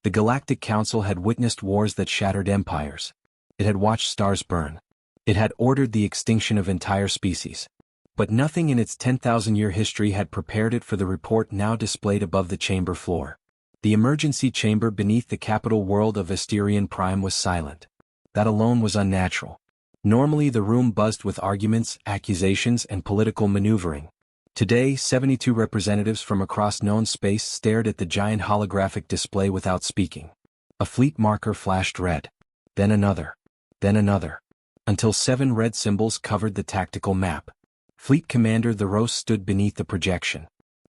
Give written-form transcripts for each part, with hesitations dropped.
The Galactic Council had witnessed wars that shattered empires. It had watched stars burn. It had ordered the extinction of entire species. But nothing in its 10,000-year history had prepared it for the report now displayed above the chamber floor. The emergency chamber beneath the capital world of Asterion Prime was silent. That alone was unnatural. Normally the room buzzed with arguments, accusations, and political maneuvering. Today, 72 representatives from across known space stared at the giant holographic display without speaking. A fleet marker flashed red. Then another. Then another. Until 7 red symbols covered the tactical map. Fleet Commander Theros stood beneath the projection.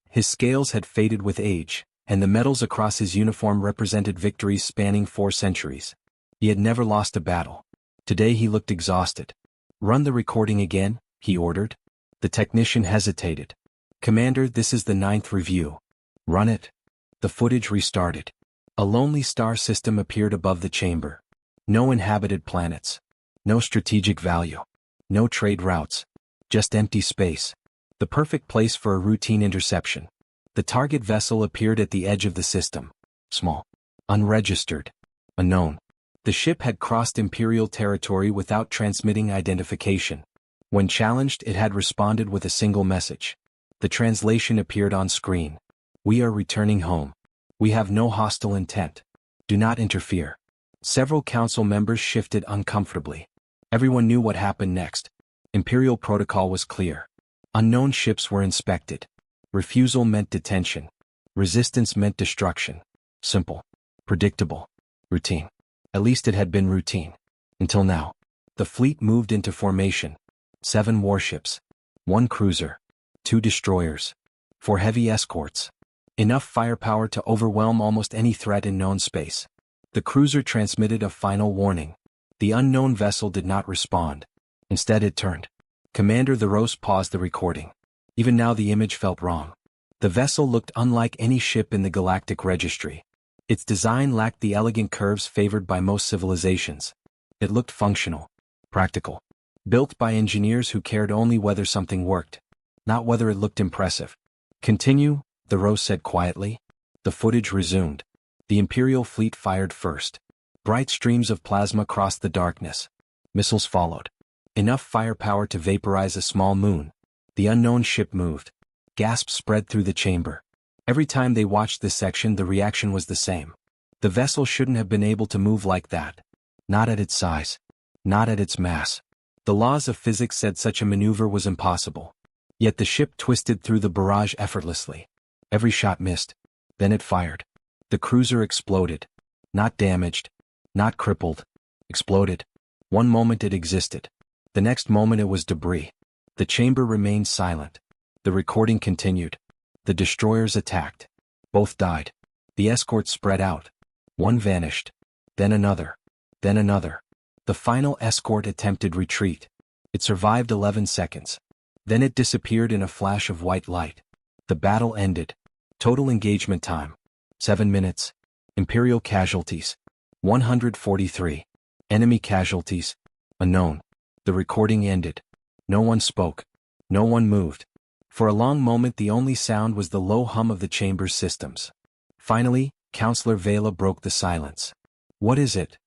His scales had faded with age, and the medals across his uniform represented victories spanning 4 centuries. He had never lost a battle. Today he looked exhausted. "Run the recording again," he ordered. The technician hesitated. "Commander, this is the 9th review." "Run it." The footage restarted. A lonely star system appeared above the chamber. No inhabited planets. No strategic value. No trade routes. Just empty space. The perfect place for a routine interception. The target vessel appeared at the edge of the system. Small. Unregistered. Unknown. The ship had crossed Imperial territory without transmitting identification. When challenged, it had responded with a single message. The translation appeared on screen. "We are returning home. We have no hostile intent. Do not interfere." Several council members shifted uncomfortably. Everyone knew what happened next. Imperial protocol was clear. Unknown ships were inspected. Refusal meant detention. Resistance meant destruction. Simple. Predictable. Routine. At least it had been routine. Until now. The fleet moved into formation. 7 warships. 1 cruiser. 2 destroyers. 4 heavy escorts. Enough firepower to overwhelm almost any threat in known space. The cruiser transmitted a final warning. The unknown vessel did not respond. Instead it turned. Commander Theros paused the recording. Even now the image felt wrong. The vessel looked unlike any ship in the galactic registry. Its design lacked the elegant curves favored by most civilizations. It looked functional. Practical. Built by engineers who cared only whether something worked, not whether it looked impressive. "Continue," Theros said quietly. The footage resumed. The Imperial fleet fired first. Bright streams of plasma crossed the darkness. Missiles followed. Enough firepower to vaporize a small moon. The unknown ship moved. Gasps spread through the chamber. Every time they watched this section, the reaction was the same. The vessel shouldn't have been able to move like that. Not at its size. Not at its mass. The laws of physics said such a maneuver was impossible. Yet the ship twisted through the barrage effortlessly. Every shot missed. Then it fired. The cruiser exploded. Not damaged. Not crippled. Exploded. One moment it existed. The next moment it was debris. The chamber remained silent. The recording continued. The destroyers attacked. Both died. The escorts spread out. One vanished. Then another. Then another. The final escort attempted retreat. It survived 11 seconds. Then it disappeared in a flash of white light. The battle ended. Total engagement time. 7 minutes. Imperial casualties. 143. Enemy casualties. Unknown. The recording ended. No one spoke. No one moved. For a long moment the only sound was the low hum of the chamber's systems. Finally, Counselor Vela broke the silence. "What is it?"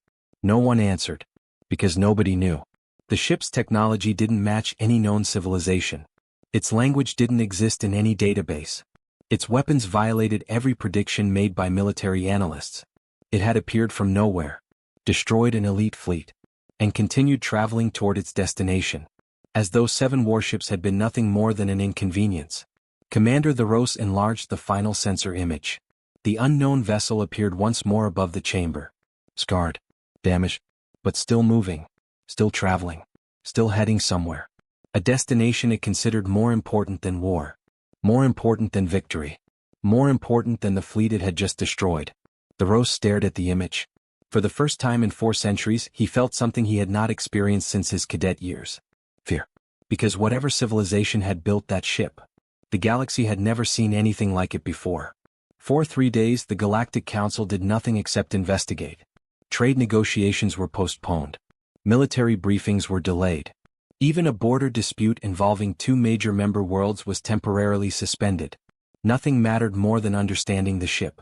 No one answered. Because nobody knew. The ship's technology didn't match any known civilization. Its language didn't exist in any database. Its weapons violated every prediction made by military analysts. It had appeared from nowhere, destroyed an elite fleet, and continued traveling toward its destination, as though 7 warships had been nothing more than an inconvenience. Commander Theros enlarged the final sensor image. The unknown vessel appeared once more above the chamber. Scarred, damaged, but still moving, still traveling, still heading somewhere. A destination it considered more important than war. More important than victory. More important than the fleet it had just destroyed. Theros stared at the image. For the first time in 4 centuries, he felt something he had not experienced since his cadet years. Fear. Because whatever civilization had built that ship, the galaxy had never seen anything like it before. For 3 days, the Galactic Council did nothing except investigate. Trade negotiations were postponed. Military briefings were delayed. Even a border dispute involving 2 major member worlds was temporarily suspended. Nothing mattered more than understanding the ship.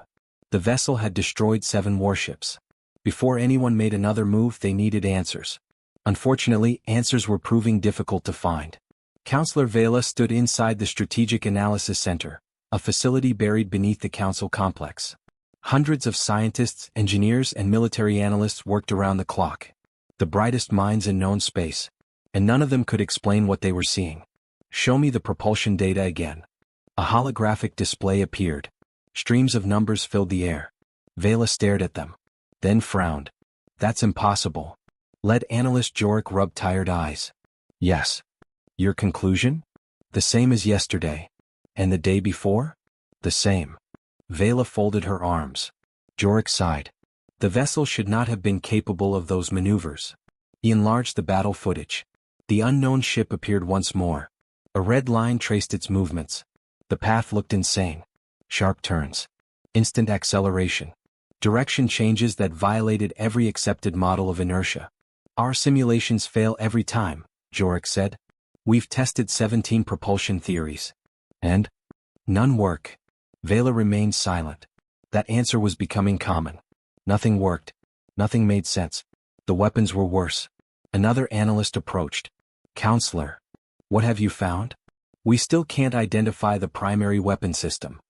The vessel had destroyed 7 warships. Before anyone made another move, they needed answers. Unfortunately, answers were proving difficult to find. Counselor Vela stood inside the Strategic Analysis Center, a facility buried beneath the council complex. Hundreds of scientists, engineers, and military analysts worked around the clock. The brightest minds in known space. And none of them could explain what they were seeing. "Show me the propulsion data again." A holographic display appeared. Streams of numbers filled the air. Vela stared at them. Then frowned. "That's impossible." Lead analyst Jorik rubbed tired eyes. "Yes." "Your conclusion?" "The same as yesterday." "And the day before?" "The same." Vela folded her arms. Jorik sighed. The vessel should not have been capable of those maneuvers. He enlarged the battle footage. The unknown ship appeared once more. A red line traced its movements. The path looked insane. Sharp turns. Instant acceleration. Direction changes that violated every accepted model of inertia. "Our simulations fail every time," Jorik said. "We've tested 17 propulsion theories. And? None work." Vela remained silent. That answer was becoming common. Nothing worked. Nothing made sense. The weapons were worse. Another analyst approached. "Counselor, what have you found?" "We still can't identify the primary weapon system."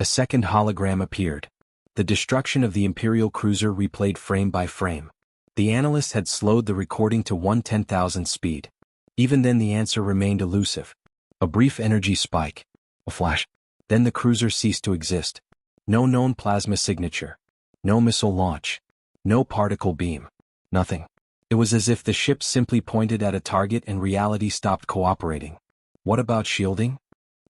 A second hologram appeared. The destruction of the Imperial cruiser replayed frame by frame. The analyst had slowed the recording to 1/10,000th speed. Even then the answer remained elusive. A brief energy spike. A flash. Then the cruiser ceased to exist. No known plasma signature. No missile launch. No particle beam. Nothing. It was as if the ship simply pointed at a target and reality stopped cooperating. "What about shielding?"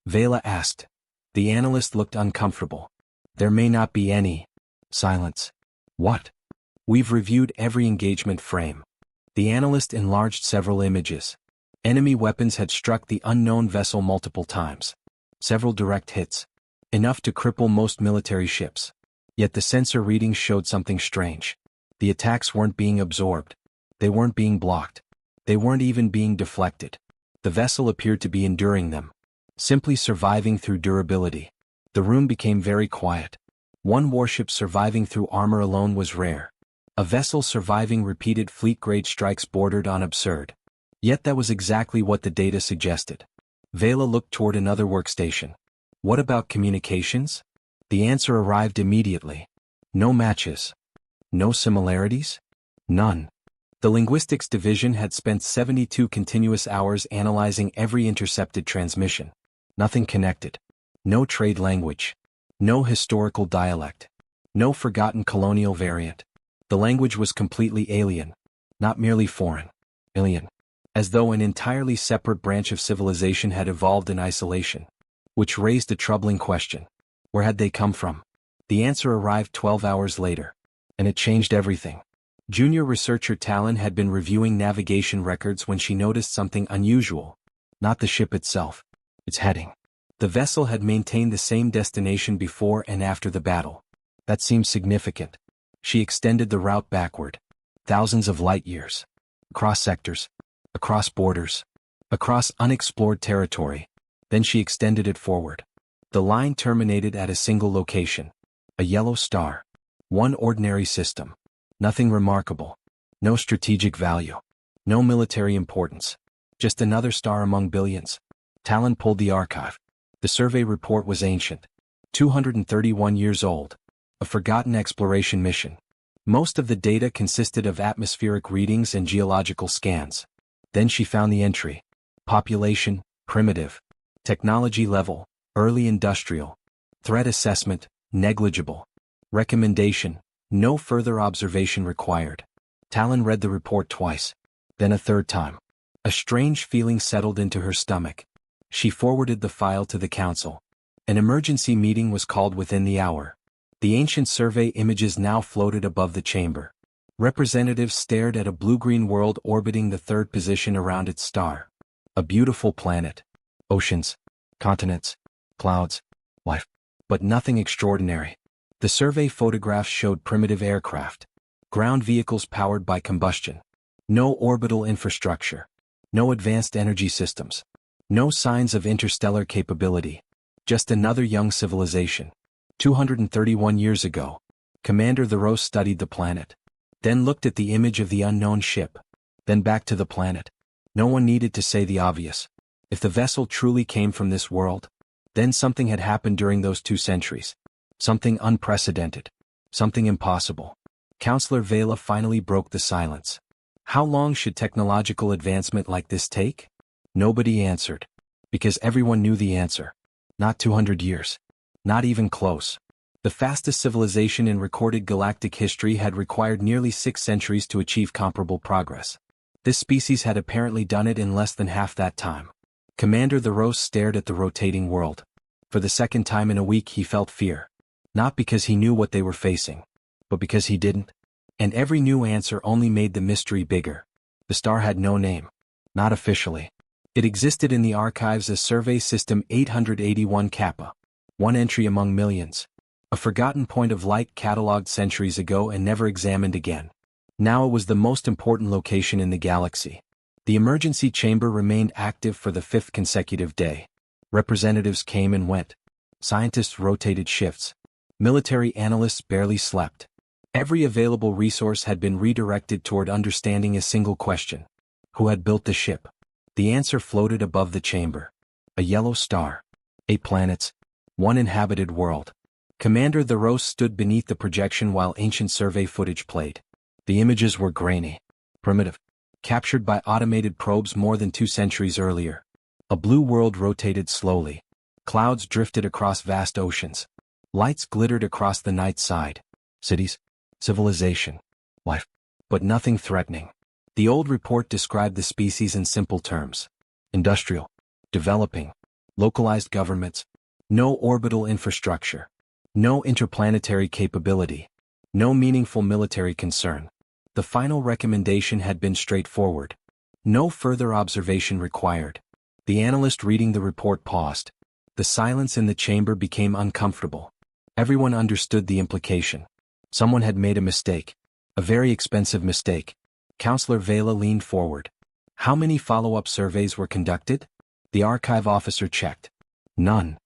Vela asked. The analyst looked uncomfortable. "There may not be any." Silence. "What?" "We've reviewed every engagement frame." The analyst enlarged several images. Enemy weapons had struck the unknown vessel multiple times. Several direct hits. Enough to cripple most military ships. Yet the sensor readings showed something strange. The attacks weren't being absorbed. They weren't being blocked. They weren't even being deflected. The vessel appeared to be enduring them. Simply surviving through durability. The room became very quiet. One warship surviving through armor alone was rare. A vessel surviving repeated fleet-grade strikes bordered on absurd. Yet that was exactly what the data suggested. Vela looked toward another workstation. "What about communications?" The answer arrived immediately. No matches. No similarities? None. The linguistics division had spent 72 continuous hours analyzing every intercepted transmission. Nothing connected. No trade language. No historical dialect. No forgotten colonial variant. The language was completely alien. Not merely foreign. Alien. As though an entirely separate branch of civilization had evolved in isolation. Which raised a troubling question. Where had they come from? The answer arrived 12 hours later. And it changed everything. Junior researcher Talon had been reviewing navigation records when she noticed something unusual. Not the ship itself. Its heading. The vessel had maintained the same destination before and after the battle. That seemed significant. She extended the route backward. Thousands of light years. Across sectors. Across borders. Across unexplored territory. Then she extended it forward. The line terminated at a single location. A yellow star. One ordinary system. Nothing remarkable. No strategic value. No military importance. Just another star among billions. Talon pulled the archive. The survey report was ancient. 231 years old. A forgotten exploration mission. Most of the data consisted of atmospheric readings and geological scans. Then she found the entry. Population, primitive. Technology level, early industrial. Threat assessment, negligible. Recommendation, no further observation required. Talon read the report twice. Then a third time. A strange feeling settled into her stomach. She forwarded the file to the council. An emergency meeting was called within the hour. The ancient survey images now floated above the chamber. Representatives stared at a blue-green world orbiting the third position around its star. A beautiful planet. Oceans. Continents. Clouds. Life. But nothing extraordinary. The survey photographs showed primitive aircraft. Ground vehicles powered by combustion. No orbital infrastructure. No advanced energy systems. No signs of interstellar capability. Just another young civilization. 231 years ago. Commander Thoreau studied the planet. Then looked at the image of the unknown ship. Then back to the planet. No one needed to say the obvious. If the vessel truly came from this world, then something had happened during those 2 centuries. Something unprecedented. Something impossible. Counselor Vela finally broke the silence. How long should technological advancement like this take? Nobody answered. Because everyone knew the answer. Not 200 years. Not even close. The fastest civilization in recorded galactic history had required nearly 6 centuries to achieve comparable progress. This species had apparently done it in less than half that time. Commander Thoreau stared at the rotating world. For the second time in a week he felt fear. Not because he knew what they were facing, but because he didn't. And every new answer only made the mystery bigger. The star had no name. Not officially. It existed in the archives as Survey System 881 Kappa. One entry among millions. A forgotten point of light catalogued centuries ago and never examined again. Now it was the most important location in the galaxy. The emergency chamber remained active for the 5th consecutive day. Representatives came and went. Scientists rotated shifts. Military analysts barely slept. Every available resource had been redirected toward understanding a single question. Who had built the ship? The answer floated above the chamber. A yellow star. 8 planets. 1 inhabited world. Commander Thoreau stood beneath the projection while ancient survey footage played. The images were grainy. Primitive. Captured by automated probes more than 2 centuries earlier. A blue world rotated slowly. Clouds drifted across vast oceans. Lights glittered across the night side. Cities. Civilization. Life. But nothing threatening. The old report described the species in simple terms. Industrial. Developing. Localized governments. No orbital infrastructure. No interplanetary capability. No meaningful military concern. The final recommendation had been straightforward. No further observation required. The analyst reading the report paused. The silence in the chamber became uncomfortable. Everyone understood the implication. Someone had made a mistake. A very expensive mistake. Counselor Vela leaned forward. How many follow-up surveys were conducted? The archive officer checked. None.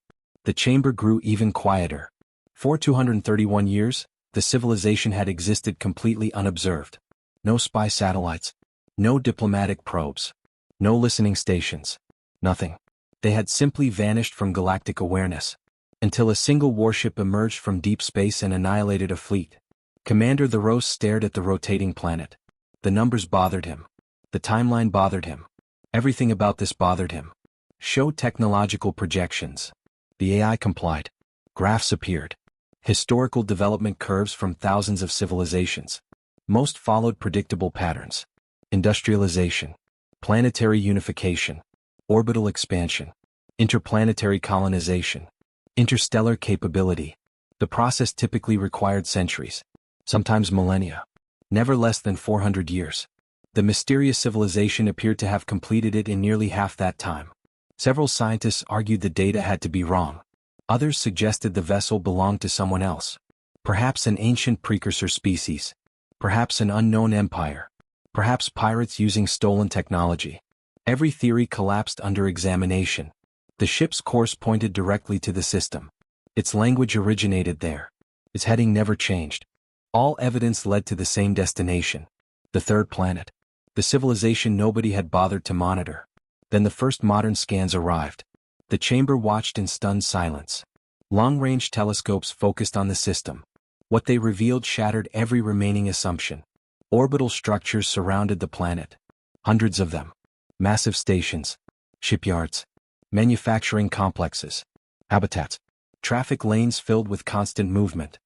The chamber grew even quieter. For 231 years, the civilization had existed completely unobserved. No spy satellites. No diplomatic probes. No listening stations. Nothing. They had simply vanished from galactic awareness. Until a single warship emerged from deep space and annihilated a fleet. Commander Thoreau stared at the rotating planet. The numbers bothered him. The timeline bothered him. Everything about this bothered him. Show technological projections. The AI complied. Graphs appeared. Historical development curves from thousands of civilizations. Most followed predictable patterns. Industrialization. Planetary unification. Orbital expansion. Interplanetary colonization. Interstellar capability. The process typically required centuries. Sometimes millennia. Never less than 400 years. The mysterious civilization appeared to have completed it in nearly half that time. Several scientists argued the data had to be wrong. Others suggested the vessel belonged to someone else. Perhaps an ancient precursor species. Perhaps an unknown empire. Perhaps pirates using stolen technology. Every theory collapsed under examination. The ship's course pointed directly to the system. Its language originated there. Its heading never changed. All evidence led to the same destination. The 3rd planet. The civilization nobody had bothered to monitor. Then the first modern scans arrived. The chamber watched in stunned silence. Long-range telescopes focused on the system. What they revealed shattered every remaining assumption. Orbital structures surrounded the planet. Hundreds of them. Massive stations. Shipyards. Manufacturing complexes. Habitats. Traffic lanes filled with constant movement.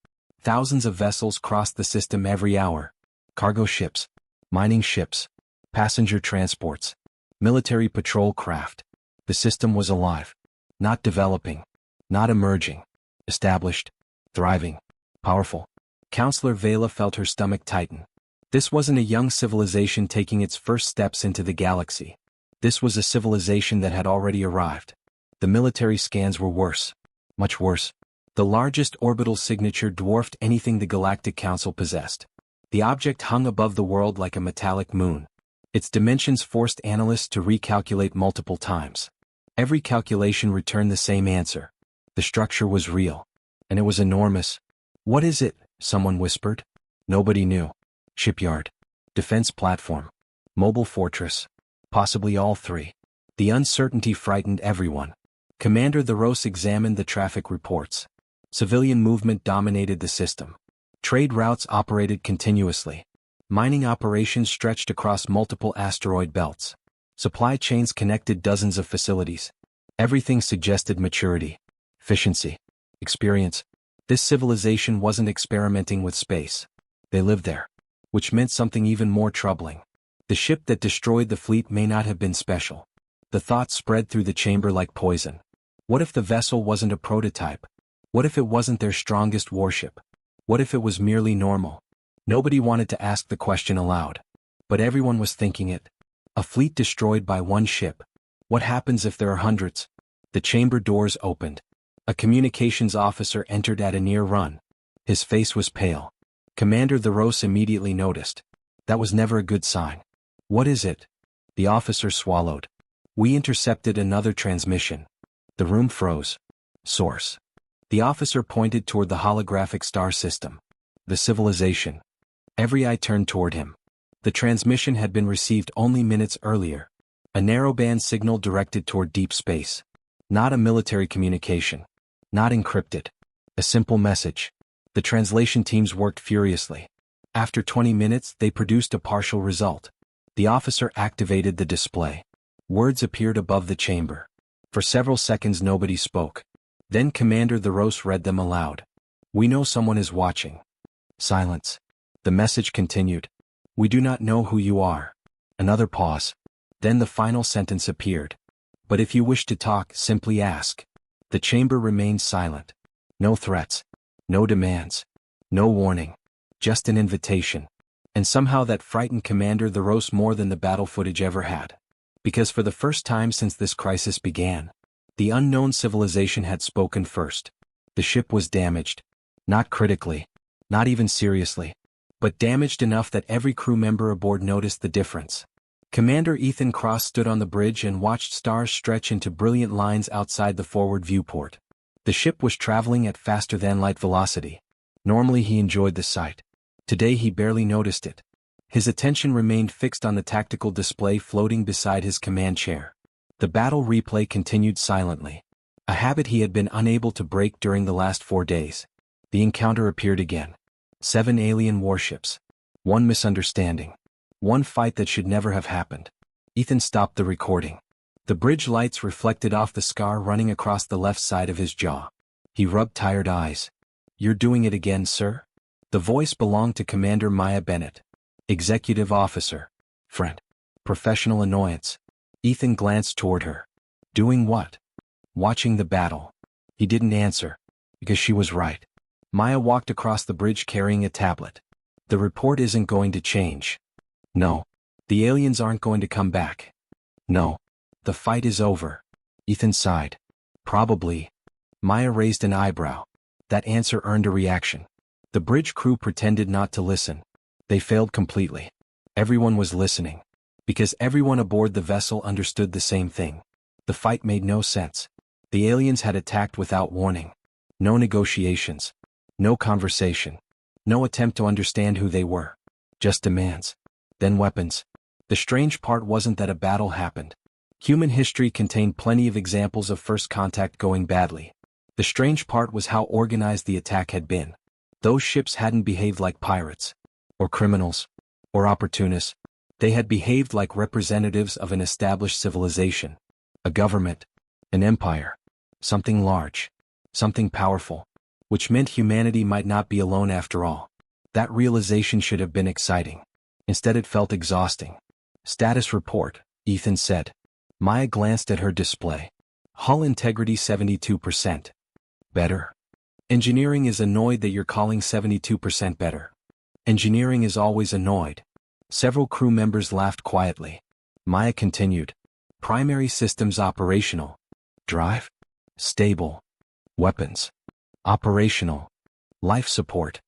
Thousands of vessels crossed the system every hour. Cargo ships. Mining ships. Passenger transports. Military patrol craft. The system was alive. Not developing. Not emerging. Established. Thriving. Powerful. Counselor Vela felt her stomach tighten. This wasn't a young civilization taking its first steps into the galaxy. This was a civilization that had already arrived. The military scans were worse. Much worse. The largest orbital signature dwarfed anything the Galactic Council possessed. The object hung above the world like a metallic moon. Its dimensions forced analysts to recalculate multiple times. Every calculation returned the same answer. The structure was real. and it was enormous. "What is it?" someone whispered. Nobody knew. Shipyard. Defense platform. Mobile fortress. Possibly all three. The uncertainty frightened everyone. Commander Theros examined the traffic reports. Civilian movement dominated the system. Trade routes operated continuously. Mining operations stretched across multiple asteroid belts. Supply chains connected dozens of facilities. Everything suggested maturity, efficiency, experience. This civilization wasn't experimenting with space. They lived there. Which meant something even more troubling. The ship that destroyed the fleet may not have been special. The thought spread through the chamber like poison. What if the vessel wasn't a prototype? What if it wasn't their strongest warship? What if it was merely normal? Nobody wanted to ask the question aloud. But everyone was thinking it. A fleet destroyed by one ship. What happens if there are hundreds? The chamber doors opened. A communications officer entered at a near run. His face was pale. Commander Theros immediately noticed. That was never a good sign. "What is it?" The officer swallowed. "We intercepted another transmission." The room froze. Source. The officer pointed toward the holographic star system. The civilization. Every eye turned toward him. The transmission had been received only minutes earlier. A narrowband signal directed toward deep space. Not a military communication. Not encrypted. A simple message. The translation teams worked furiously. After 20 minutes, they produced a partial result. The officer activated the display. Words appeared above the chamber. For several seconds nobody spoke. Then Commander Theros read them aloud. "We know someone is watching." Silence. The message continued. "We do not know who you are." Another pause. Then the final sentence appeared. "But if you wish to talk, simply ask." The chamber remained silent. No threats. No demands. No warning. Just an invitation. And somehow that frightened Commander Theros more than the battle footage ever had. Because for the first time since this crisis began, the unknown civilization had spoken first. The ship was damaged. Not critically. Not even seriously. But damaged enough that every crew member aboard noticed the difference. Commander Ethan Cross stood on the bridge and watched stars stretch into brilliant lines outside the forward viewport. The ship was traveling at faster-than-light velocity. Normally he enjoyed the sight. Today he barely noticed it. His attention remained fixed on the tactical display floating beside his command chair. The battle replay continued silently. A habit he had been unable to break during the last 4 days. The encounter appeared again. 7 alien warships. 1 misunderstanding. 1 fight that should never have happened. Ethan stopped the recording. The bridge lights reflected off the scar running across the left side of his jaw. He rubbed tired eyes. "You're doing it again, sir?" The voice belonged to Commander Maya Bennett. Executive officer. Friend. Professional annoyance. Ethan glanced toward her. Doing what? Watching the battle. He didn't answer. Because she was right. Maya walked across the bridge carrying a tablet. "The report isn't going to change." "No. The aliens aren't going to come back." "No. The fight is over." Ethan sighed. "Probably." Maya raised an eyebrow. That answer earned a reaction. The bridge crew pretended not to listen. They failed completely. Everyone was listening. Because everyone aboard the vessel understood the same thing. The fight made no sense. The aliens had attacked without warning. No negotiations. No conversation. No attempt to understand who they were. Just demands. Then weapons. The strange part wasn't that a battle happened. Human history contained plenty of examples of first contact going badly. The strange part was how organized the attack had been. Those ships hadn't behaved like pirates. Or criminals. Or opportunists. They had behaved like representatives of an established civilization. A government. An empire. Something large. Something powerful. Which meant humanity might not be alone after all. That realization should have been exciting. Instead it felt exhausting. "Status report," Ethan said. Maya glanced at her display. "Hull integrity 72%. Better." "Engineering is annoyed that you're calling 72% better." "Engineering is always annoyed." Several crew members laughed quietly. Maya continued. "Primary systems operational. Drive. Stable. Weapons. Operational. Life support.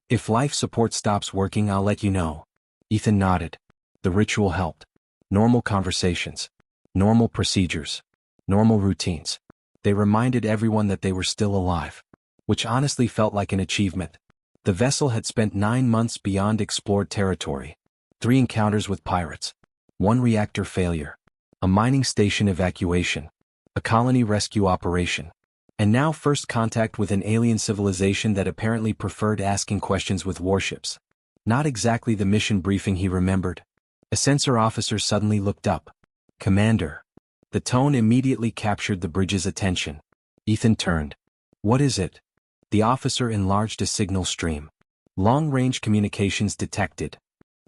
If life support stops working, I'll let you know." Ethan nodded. The ritual helped. Normal conversations. Normal procedures. Normal routines. They reminded everyone that they were still alive. which honestly felt like an achievement. The vessel had spent 9 months beyond explored territory. 3 encounters with pirates. 1 reactor failure. A mining station evacuation. A colony rescue operation. And now first contact with an alien civilization that apparently preferred asking questions with warships. Not exactly the mission briefing he remembered. A sensor officer suddenly looked up. "Commander." The tone immediately captured the bridge's attention. Ethan turned. "What is it?" The officer enlarged a signal stream. Long-range communications detected.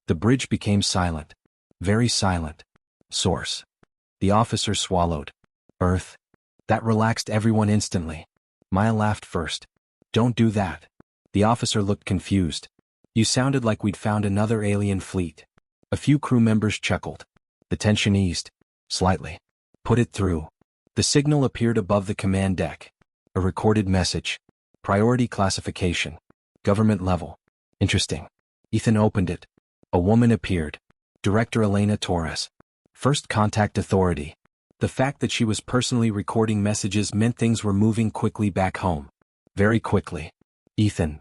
The bridge became silent. Very silent. Source. The officer swallowed. "Earth." That relaxed everyone instantly. Maya laughed first. "Don't do that." The officer looked confused. "You sounded like we'd found another alien fleet." A few crew members chuckled. The tension eased. Slightly. "Put it through." The signal appeared above the command deck. A recorded message. Priority classification. Government level. Interesting. Ethan opened it. A woman appeared. Director Elena Torres. First Contact Authority. The fact that she was personally recording messages meant things were moving quickly back home. Very quickly. "Ethan."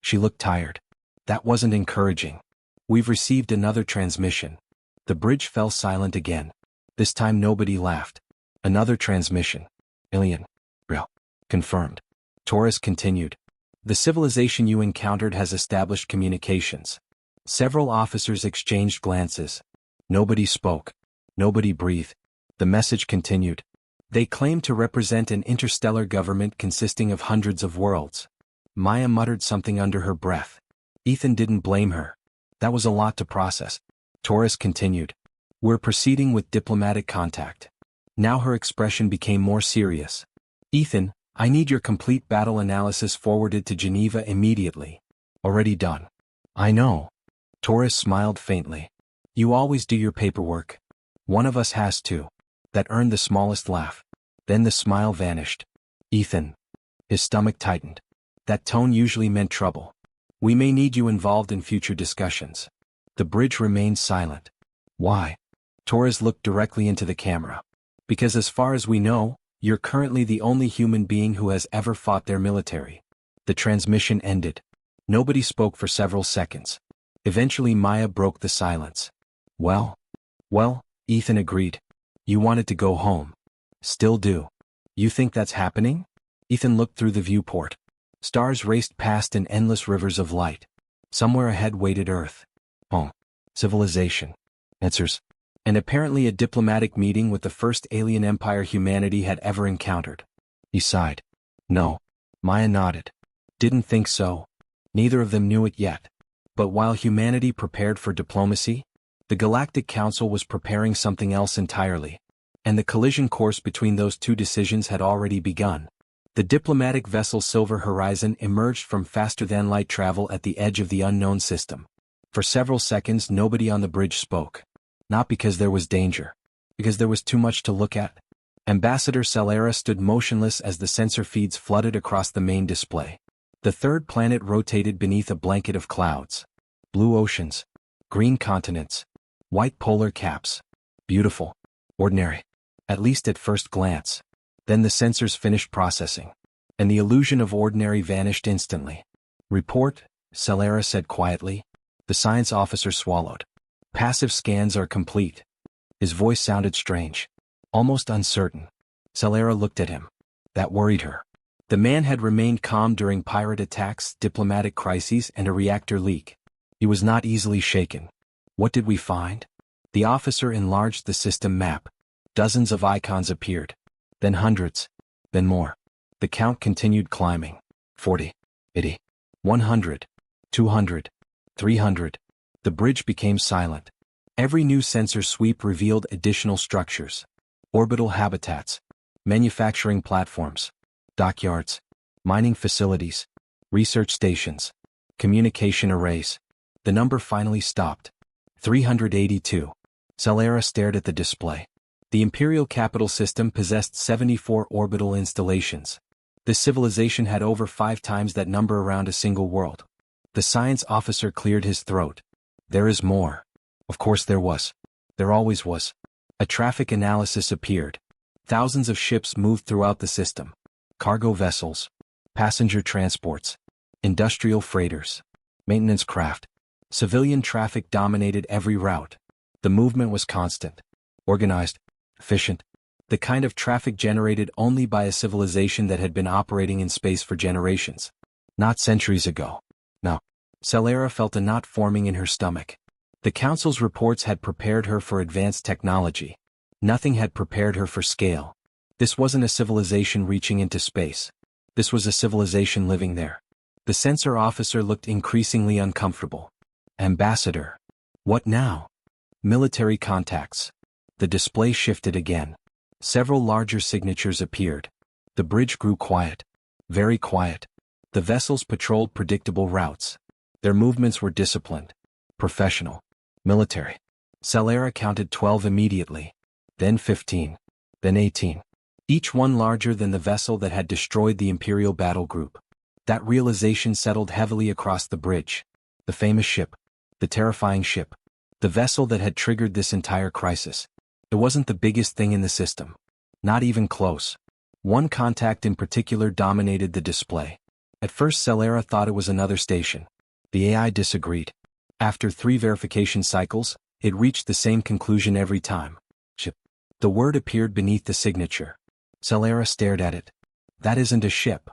She looked tired. "That wasn't encouraging. We've received another transmission." The bridge fell silent again. This time nobody laughed. "Another transmission. Alien. Real. Confirmed." Torres continued. "The civilization you encountered has established communications." Several officers exchanged glances. Nobody spoke. Nobody breathed. The message continued. "They claim to represent an interstellar government consisting of hundreds of worlds." Maya muttered something under her breath. Ethan didn't blame her. That was a lot to process. Torres continued. "We're proceeding with diplomatic contact." Now her expression became more serious. "Ethan, I need your complete battle analysis forwarded to Geneva immediately." "Already done." "I know." Torres smiled faintly. "You always do your paperwork. One of us has to." That earned the smallest laugh. Then the smile vanished. "Ethan." His stomach tightened. That tone usually meant trouble. "We may need you involved in future discussions." The bridge remained silent. "Why?" Torres looked directly into the camera. "Because as far as we know, you're currently the only human being who has ever fought their military." The transmission ended. Nobody spoke for several seconds. Eventually Maya broke the silence. Well, Ethan agreed. "You wanted to go home." "Still do." "You think that's happening?" Ethan looked through the viewport. Stars raced past in endless rivers of light. Somewhere ahead waited Earth. Home. Civilization. Answers. And apparently a diplomatic meeting with the first alien empire humanity had ever encountered. He sighed. "No." Maya nodded. "Didn't think so." Neither of them knew it yet. But while humanity prepared for diplomacy, the Galactic Council was preparing something else entirely. And the collision course between those two decisions had already begun. The diplomatic vessel Silver Horizon emerged from faster-than-light travel at the edge of the unknown system. For several seconds nobody on the bridge spoke. Not because there was danger. Because there was too much to look at. Ambassador Celera stood motionless as the sensor feeds flooded across the main display. The third planet rotated beneath a blanket of clouds. Blue oceans. Green continents. White polar caps. Beautiful. Ordinary. At least at first glance. Then the sensors finished processing. And the illusion of ordinary vanished instantly. "Report," Celera said quietly. The science officer swallowed. "Passive scans are complete." His voice sounded strange. Almost uncertain. Celera looked at him. That worried her. The man had remained calm during pirate attacks, diplomatic crises, and a reactor leak. He was not easily shaken. "What did we find?" The officer enlarged the system map. Dozens of icons appeared. Then hundreds. Then more. The count continued climbing. 40. 80. 100. 200. 300. The bridge became silent. Every new sensor sweep revealed additional structures. Orbital habitats. Manufacturing platforms. Dockyards. Mining facilities. Research stations. Communication arrays. The number finally stopped. 382. Celera stared at the display. The Imperial Capital System possessed 74 orbital installations. This civilization had over 5 times that number around a single world. The science officer cleared his throat. "There is more." Of course there was. There always was. A traffic analysis appeared. Thousands of ships moved throughout the system. Cargo vessels. passenger transports, industrial freighters, maintenance craft. Civilian traffic dominated every route. The movement was constant, organized, efficient, the kind of traffic generated only by a civilization that had been operating in space for generations, not centuries ago. No. Celera felt a knot forming in her stomach. The Council's reports had prepared her for advanced technology. Nothing had prepared her for scale. This wasn't a civilization reaching into space. This was a civilization living there. The censor officer looked increasingly uncomfortable. Ambassador. What now? Military contacts. The display shifted again. Several larger signatures appeared. The bridge grew quiet. Very quiet. The vessels patrolled predictable routes. Their movements were disciplined. Professional. Military. Celera counted 12 immediately. Then 15. Then 18. Each one larger than the vessel that had destroyed the Imperial battle group. That realization settled heavily across the bridge. The famous ship. The terrifying ship. The vessel that had triggered this entire crisis. It wasn't the biggest thing in the system. Not even close. One contact in particular dominated the display. At first Celera thought it was another station. The AI disagreed. After 3 verification cycles, it reached the same conclusion every time. Ship. The word appeared beneath the signature. Celera stared at it. That isn't a ship.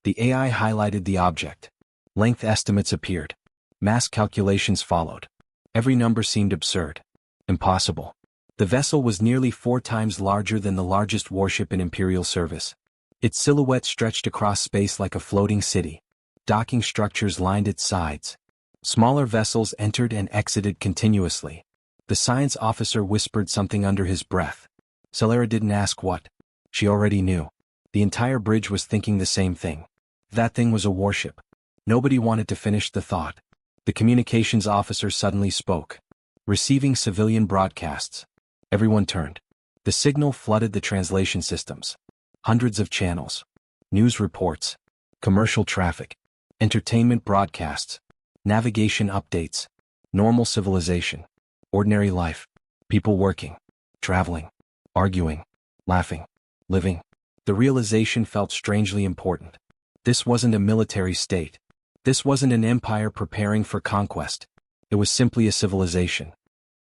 The AI highlighted the object. Length estimates appeared. Mass calculations followed. Every number seemed absurd. Impossible. The vessel was nearly 4 times larger than the largest warship in Imperial service. Its silhouette stretched across space like a floating city. Docking structures lined its sides. Smaller vessels entered and exited continuously. The science officer whispered something under his breath. Celera didn't ask what. She already knew. The entire bridge was thinking the same thing. That thing was a warship. Nobody wanted to finish the thought. The communications officer suddenly spoke. Receiving civilian broadcasts. Everyone turned. The signal flooded the translation systems. Hundreds of channels. News reports. Commercial traffic. Entertainment broadcasts. Navigation updates. Normal civilization. Ordinary life. People working. Traveling. Arguing. Laughing. Living. The realization felt strangely important. This wasn't a military state. This wasn't an empire preparing for conquest. It was simply a civilization.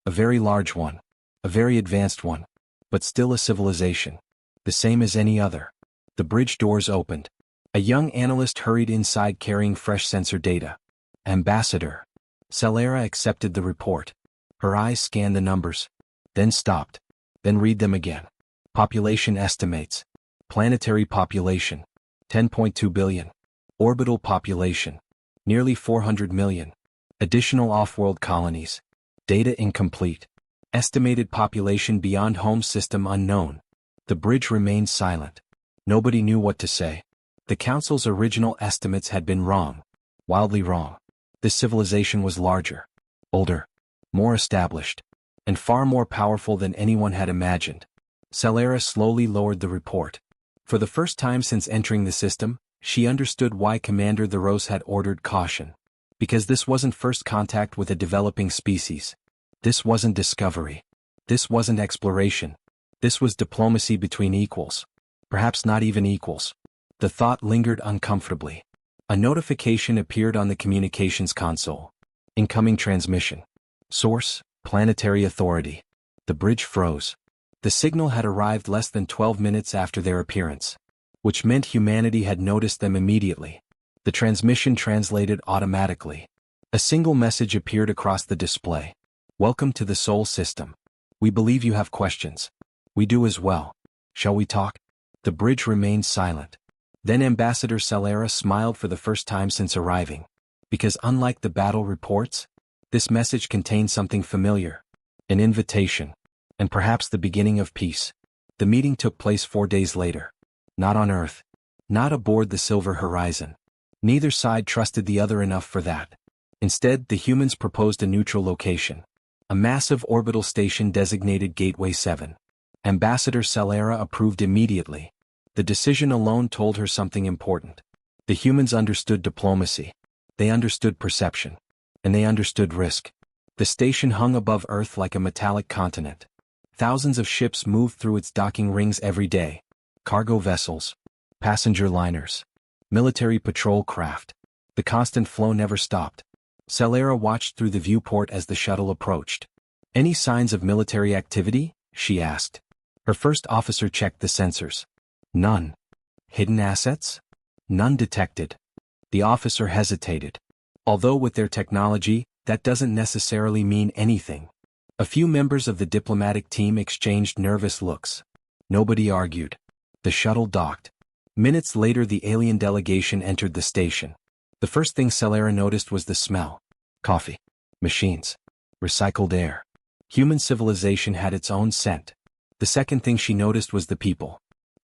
A very large one. A very advanced one. But still a civilization. The same as any other. The bridge doors opened. A young analyst hurried inside carrying fresh sensor data. Ambassador. Celera accepted the report. Her eyes scanned the numbers. Then stopped. Then read them again. Population estimates. Planetary population. 10.2 billion. Orbital population. Nearly 400 million. Additional off-world colonies. Data incomplete. Estimated population beyond home system unknown. The bridge remained silent. Nobody knew what to say. The Council's original estimates had been wrong. Wildly wrong. This civilization was larger. Older. More established. And far more powerful than anyone had imagined. Celera slowly lowered the report. For the first time since entering the system, she understood why Commander Theros had ordered caution. Because this wasn't first contact with a developing species. This wasn't discovery. This wasn't exploration. This was diplomacy between equals. Perhaps not even equals. The thought lingered uncomfortably. A notification appeared on the communications console. Incoming transmission. Source, Planetary Authority. The bridge froze. The signal had arrived less than 12 minutes after their appearance. Which meant humanity had noticed them immediately. The transmission translated automatically. A single message appeared across the display. Welcome to the Sol system. We believe you have questions. We do as well. Shall we talk? The bridge remained silent. Then Ambassador Celera smiled for the first time since arriving. Because unlike the battle reports, this message contained something familiar. An invitation. And perhaps the beginning of peace. The meeting took place 4 days later. Not on Earth. Not aboard the Silver Horizon. Neither side trusted the other enough for that. Instead, the humans proposed a neutral location. A massive orbital station designated Gateway 7. Ambassador Celera approved immediately. The decision alone told her something important. The humans understood diplomacy. They understood perception. And they understood risk. The station hung above Earth like a metallic continent. Thousands of ships moved through its docking rings every day. Cargo vessels. Passenger liners. Military patrol craft. The constant flow never stopped. Celera watched through the viewport as the shuttle approached. Any signs of military activity? She asked. Her first officer checked the sensors. None. Hidden assets? None detected. The officer hesitated. Although with their technology, that doesn't necessarily mean anything. A few members of the diplomatic team exchanged nervous looks. Nobody argued. The shuttle docked. Minutes later the alien delegation entered the station. The first thing Celera noticed was the smell. Coffee. Machines. Recycled air. Human civilization had its own scent. The second thing she noticed was the people.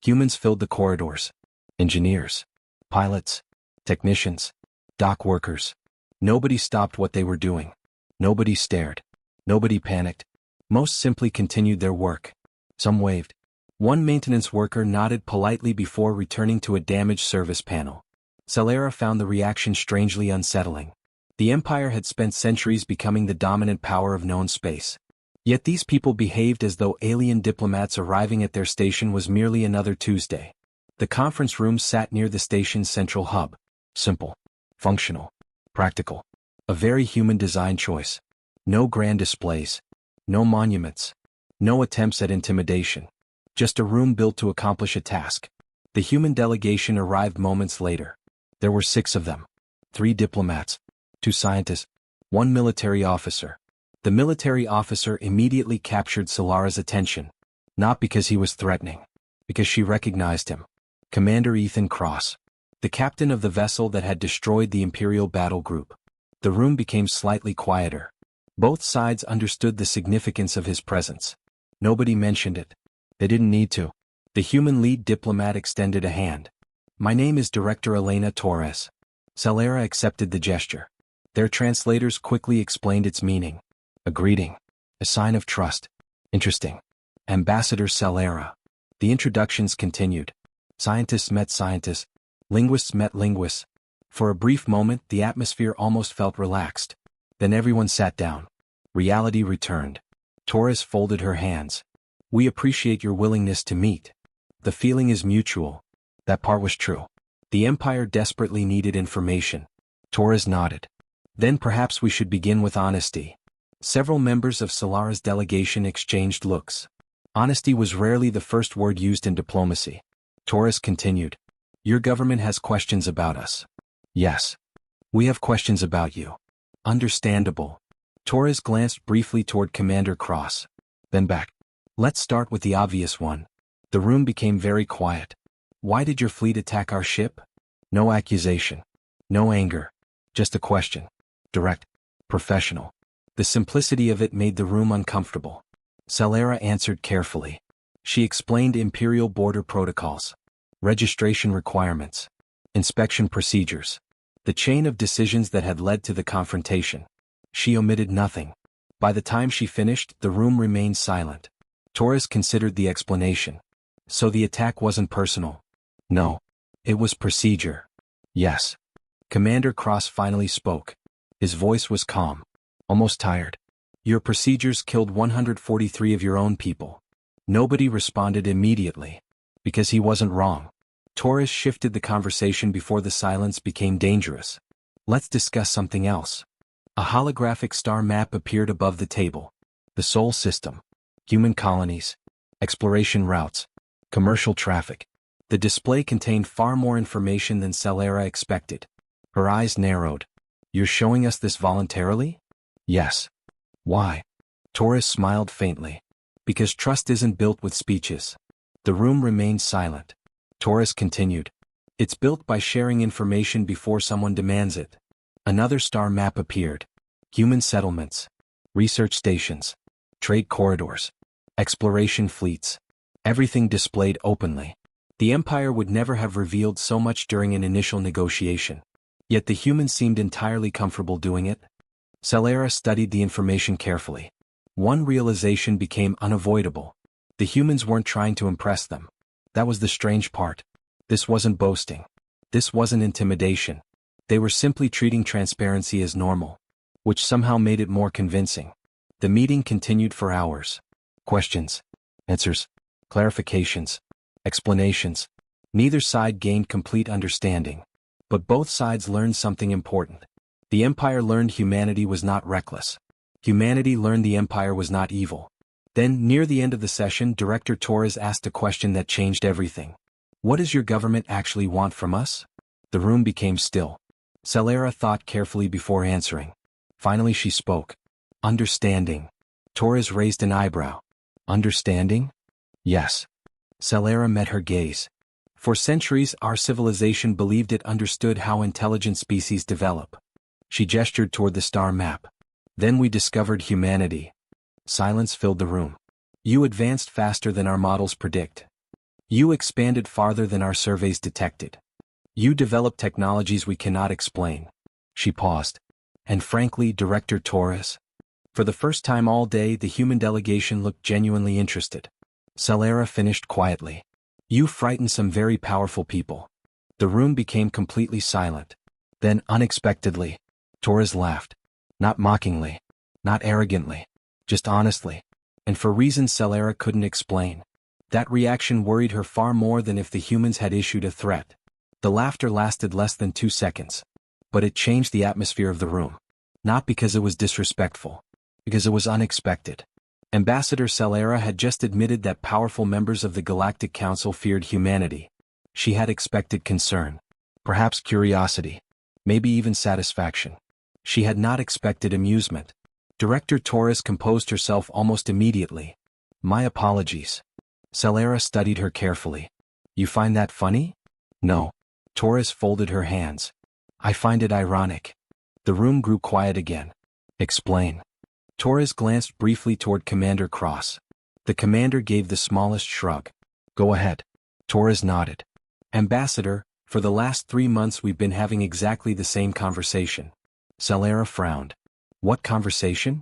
Humans filled the corridors. Engineers. Pilots. Technicians. Dock workers. Nobody stopped what they were doing. Nobody stared. Nobody panicked. Most simply continued their work. Some waved. One maintenance worker nodded politely before returning to a damaged service panel. Celera found the reaction strangely unsettling. The Empire had spent centuries becoming the dominant power of known space. Yet these people behaved as though alien diplomats arriving at their station was merely another Tuesday. The conference room sat near the station's central hub. Simple. Functional. Practical. A very human design choice. No grand displays. No monuments. No attempts at intimidation. Just a room built to accomplish a task. The human delegation arrived moments later. There were 6 of them. 3 diplomats. 2 scientists. 1 military officer. The military officer immediately captured Celera's attention. Not because he was threatening. Because she recognized him. Commander Ethan Cross. The captain of the vessel that had destroyed the Imperial battle group. The room became slightly quieter. Both sides understood the significance of his presence. Nobody mentioned it. They didn't need to. The human lead diplomat extended a hand. My name is Director Elena Torres. Celera accepted the gesture. Their translators quickly explained its meaning. A greeting. A sign of trust. Interesting. Ambassador Celera. The introductions continued. Scientists met scientists. Linguists met linguists. For a brief moment the atmosphere almost felt relaxed. Then everyone sat down. Reality returned. Torres folded her hands. We appreciate your willingness to meet. The feeling is mutual. That part was true. The Empire desperately needed information. Torres nodded. Then perhaps we should begin with honesty. Several members of Celera's delegation exchanged looks. Honesty was rarely the first word used in diplomacy. Torres continued. Your government has questions about us. Yes. We have questions about you. Understandable. Torres glanced briefly toward Commander Cross. Then back. Let's start with the obvious one. The room became very quiet. Why did your fleet attack our ship? No accusation. No anger. Just a question. Direct. Professional. The simplicity of it made the room uncomfortable. Celera answered carefully. She explained Imperial border protocols. Registration requirements. Inspection procedures. The chain of decisions that had led to the confrontation. She omitted nothing. By the time she finished, the room remained silent. Torres considered the explanation. So the attack wasn't personal. No. It was procedure. Yes. Commander Cross finally spoke. His voice was calm. Almost tired. Your procedures killed 143 of your own people. Nobody responded immediately. Because he wasn't wrong. Torres shifted the conversation before the silence became dangerous. Let's discuss something else. A holographic star map appeared above the table. The Sol system. Human colonies. Exploration routes. Commercial traffic. The display contained far more information than Celera expected. Her eyes narrowed. You're showing us this voluntarily? Yes. Why? Torres smiled faintly. Because trust isn't built with speeches. The room remained silent. Torres continued. It's built by sharing information before someone demands it. Another star map appeared. Human settlements. Research stations. Trade corridors. Exploration fleets. Everything displayed openly. The Empire would never have revealed so much during an initial negotiation. Yet the humans seemed entirely comfortable doing it. Celera studied the information carefully. One realization became unavoidable. The humans weren't trying to impress them. That was the strange part. This wasn't boasting. This wasn't intimidation. They were simply treating transparency as normal. Which somehow made it more convincing. The meeting continued for hours. Questions. Answers. Clarifications. Explanations. Neither side gained complete understanding. But both sides learned something important. The Empire learned humanity was not reckless. Humanity learned the Empire was not evil. Then, near the end of the session, Director Torres asked a question that changed everything. What does your government actually want from us? The room became still. Celera thought carefully before answering. Finally she spoke. Understanding. Torres raised an eyebrow. Understanding? Yes. Celera met her gaze. For centuries our civilization believed it understood how intelligent species develop. She gestured toward the star map. Then we discovered humanity. Silence filled the room. You advanced faster than our models predict. You expanded farther than our surveys detected. You developed technologies we cannot explain. She paused. And frankly, Director Torres? For the first time all day the human delegation looked genuinely interested. Celera finished quietly. You frightened some very powerful people. The room became completely silent. Then, unexpectedly, Torres laughed. Not mockingly. Not arrogantly. Just honestly. And for reasons Celera couldn't explain. That reaction worried her far more than if the humans had issued a threat. The laughter lasted less than 2 seconds. But it changed the atmosphere of the room. Not because it was disrespectful. Because it was unexpected. Ambassador Celera had just admitted that powerful members of the Galactic Council feared humanity. She had expected concern. Perhaps curiosity. Maybe even satisfaction. She had not expected amusement. Director Torres composed herself almost immediately. My apologies. Celera studied her carefully. You find that funny? No. Torres folded her hands. I find it ironic. The room grew quiet again. Explain. Torres glanced briefly toward Commander Cross. The commander gave the smallest shrug. Go ahead. Torres nodded. Ambassador, for the last 3 months we've been having exactly the same conversation. Celera frowned. What conversation?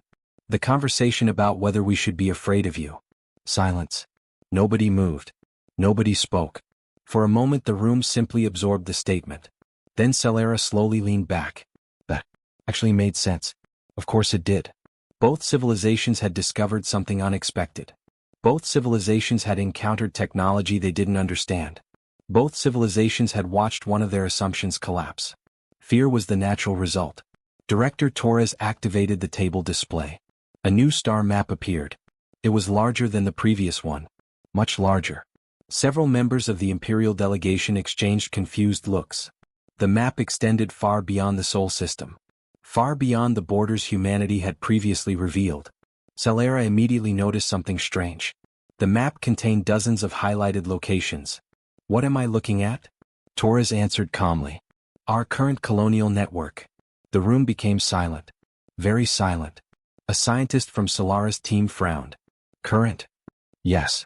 The conversation about whether we should be afraid of you. Silence. Nobody moved. Nobody spoke. For a moment the room simply absorbed the statement. Then Celera slowly leaned back. That actually made sense. Of course it did. Both civilizations had discovered something unexpected. Both civilizations had encountered technology they didn't understand. Both civilizations had watched one of their assumptions collapse. Fear was the natural result. Director Torres activated the table display. A new star map appeared. It was larger than the previous one. Much larger. Several members of the Imperial delegation exchanged confused looks. The map extended far beyond the Sol system. Far beyond the borders humanity had previously revealed. Celera immediately noticed something strange. The map contained dozens of highlighted locations. What am I looking at? Torres answered calmly. Our current colonial network. The room became silent. Very silent. A scientist from Solara's team frowned. Current? Yes.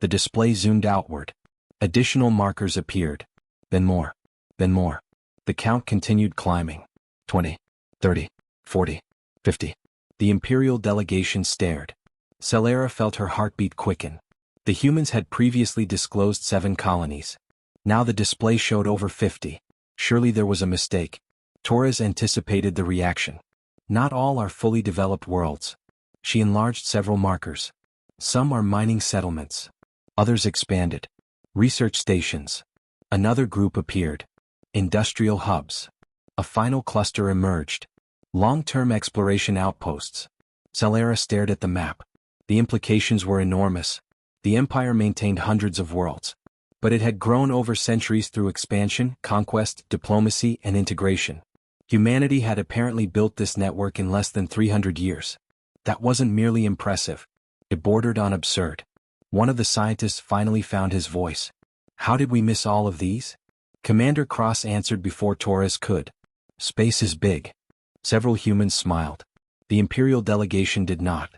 The display zoomed outward. Additional markers appeared. Then more. Then more. The count continued climbing. 20. 30, 40, 50. The Imperial delegation stared. Celera felt her heartbeat quicken. The humans had previously disclosed 7 colonies. Now the display showed over 50. Surely there was a mistake. Torres anticipated the reaction. Not all are fully developed worlds. She enlarged several markers. Some are mining settlements. Others expanded. Research stations. Another group appeared. Industrial hubs. A final cluster emerged. Long-term exploration outposts. Celera stared at the map. The implications were enormous. The Empire maintained hundreds of worlds. But it had grown over centuries through expansion, conquest, diplomacy, and integration. Humanity had apparently built this network in less than 300 years. That wasn't merely impressive. It bordered on absurd. One of the scientists finally found his voice. How did we miss all of these? Commander Cross answered before Torres could. Space is big. Several humans smiled. The Imperial delegation did not.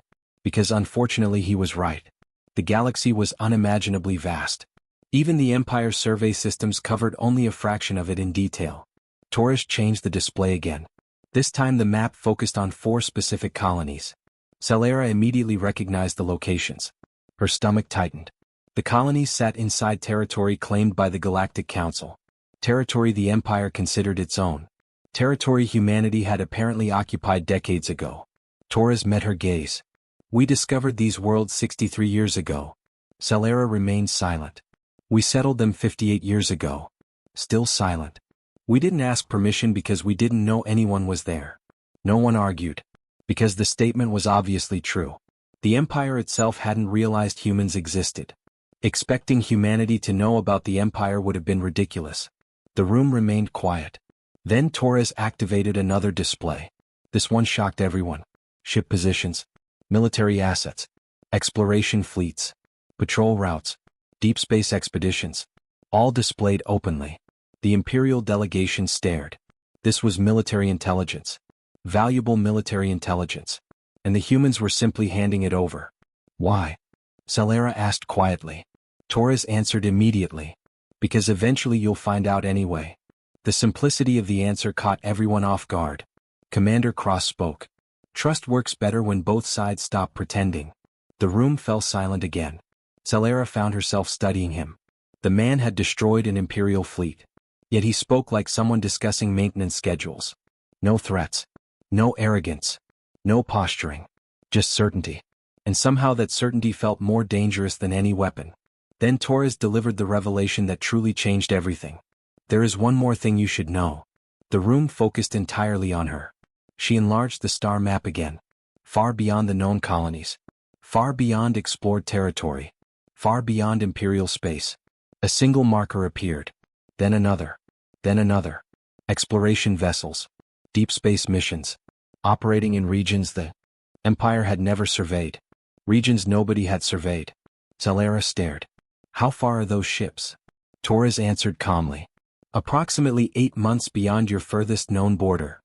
Because unfortunately he was right. The galaxy was unimaginably vast. Even the Empire's survey systems covered only a fraction of it in detail. Torres changed the display again. This time the map focused on 4 specific colonies. Celera immediately recognized the locations. Her stomach tightened. The colonies sat inside territory claimed by the Galactic Council. Territory the Empire considered its own. Territory humanity had apparently occupied decades ago. Torres met her gaze. We discovered these worlds 63 years ago. Celera remained silent. We settled them 58 years ago. Still silent. We didn't ask permission because we didn't know anyone was there. No one argued. Because the statement was obviously true. The Empire itself hadn't realized humans existed. Expecting humanity to know about the Empire would have been ridiculous. The room remained quiet. Then Torres activated another display. This one shocked everyone. Ship positions, military assets, exploration fleets, patrol routes, deep space expeditions, all displayed openly. The Imperial delegation stared. This was military intelligence. Valuable military intelligence. And the humans were simply handing it over. Why? Celera asked quietly. Torres answered immediately. Because eventually you'll find out anyway. The simplicity of the answer caught everyone off guard. Commander Cross spoke. Trust works better when both sides stop pretending. The room fell silent again. Celera found herself studying him. The man had destroyed an Imperial fleet. Yet he spoke like someone discussing maintenance schedules. No threats. No arrogance. No posturing. Just certainty. And somehow that certainty felt more dangerous than any weapon. Then Torres delivered the revelation that truly changed everything. There is one more thing you should know. The room focused entirely on her. She enlarged the star map again. Far beyond the known colonies. Far beyond explored territory. Far beyond Imperial space. A single marker appeared. Then another. Then another. Exploration vessels. Deep space missions. Operating in regions the Empire had never surveyed. Regions nobody had surveyed. Celera stared. How far are those ships? Torres answered calmly. Approximately 8 months beyond your furthest known border.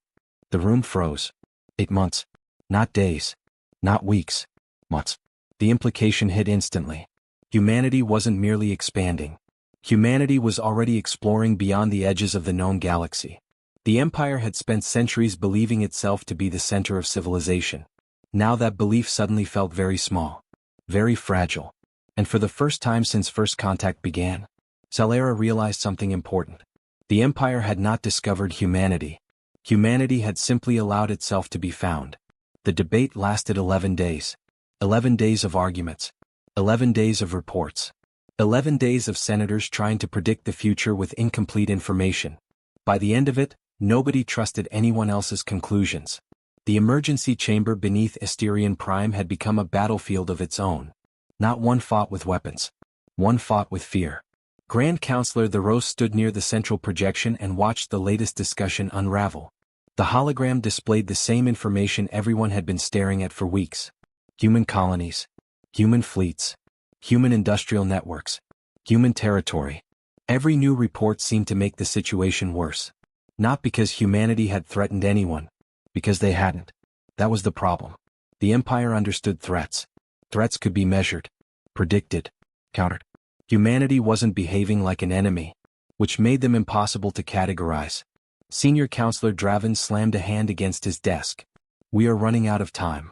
The room froze. 8 months. Not days. Not weeks. Months. The implication hit instantly. Humanity wasn't merely expanding. Humanity was already exploring beyond the edges of the known galaxy. The Empire had spent centuries believing itself to be the center of civilization. Now that belief suddenly felt very small. Very fragile. And for the first time since first contact began, Celera realized something important. The Empire had not discovered humanity. Humanity had simply allowed itself to be found. The debate lasted 11 days. 11 days of arguments. 11 days of reports. 11 days of senators trying to predict the future with incomplete information. By the end of it, nobody trusted anyone else's conclusions. The emergency chamber beneath Asterion Prime had become a battlefield of its own. Not one fought with weapons. One fought with fear. Grand Counselor Theros stood near the central projection and watched the latest discussion unravel. The hologram displayed the same information everyone had been staring at for weeks. Human colonies. Human fleets. Human industrial networks. Human territory. Every new report seemed to make the situation worse. Not because humanity had threatened anyone. Because they hadn't. That was the problem. The Empire understood threats. Threats could be measured, predicted, countered. Humanity wasn't behaving like an enemy, which made them impossible to categorize. Senior Counselor Draven slammed a hand against his desk. We are running out of time.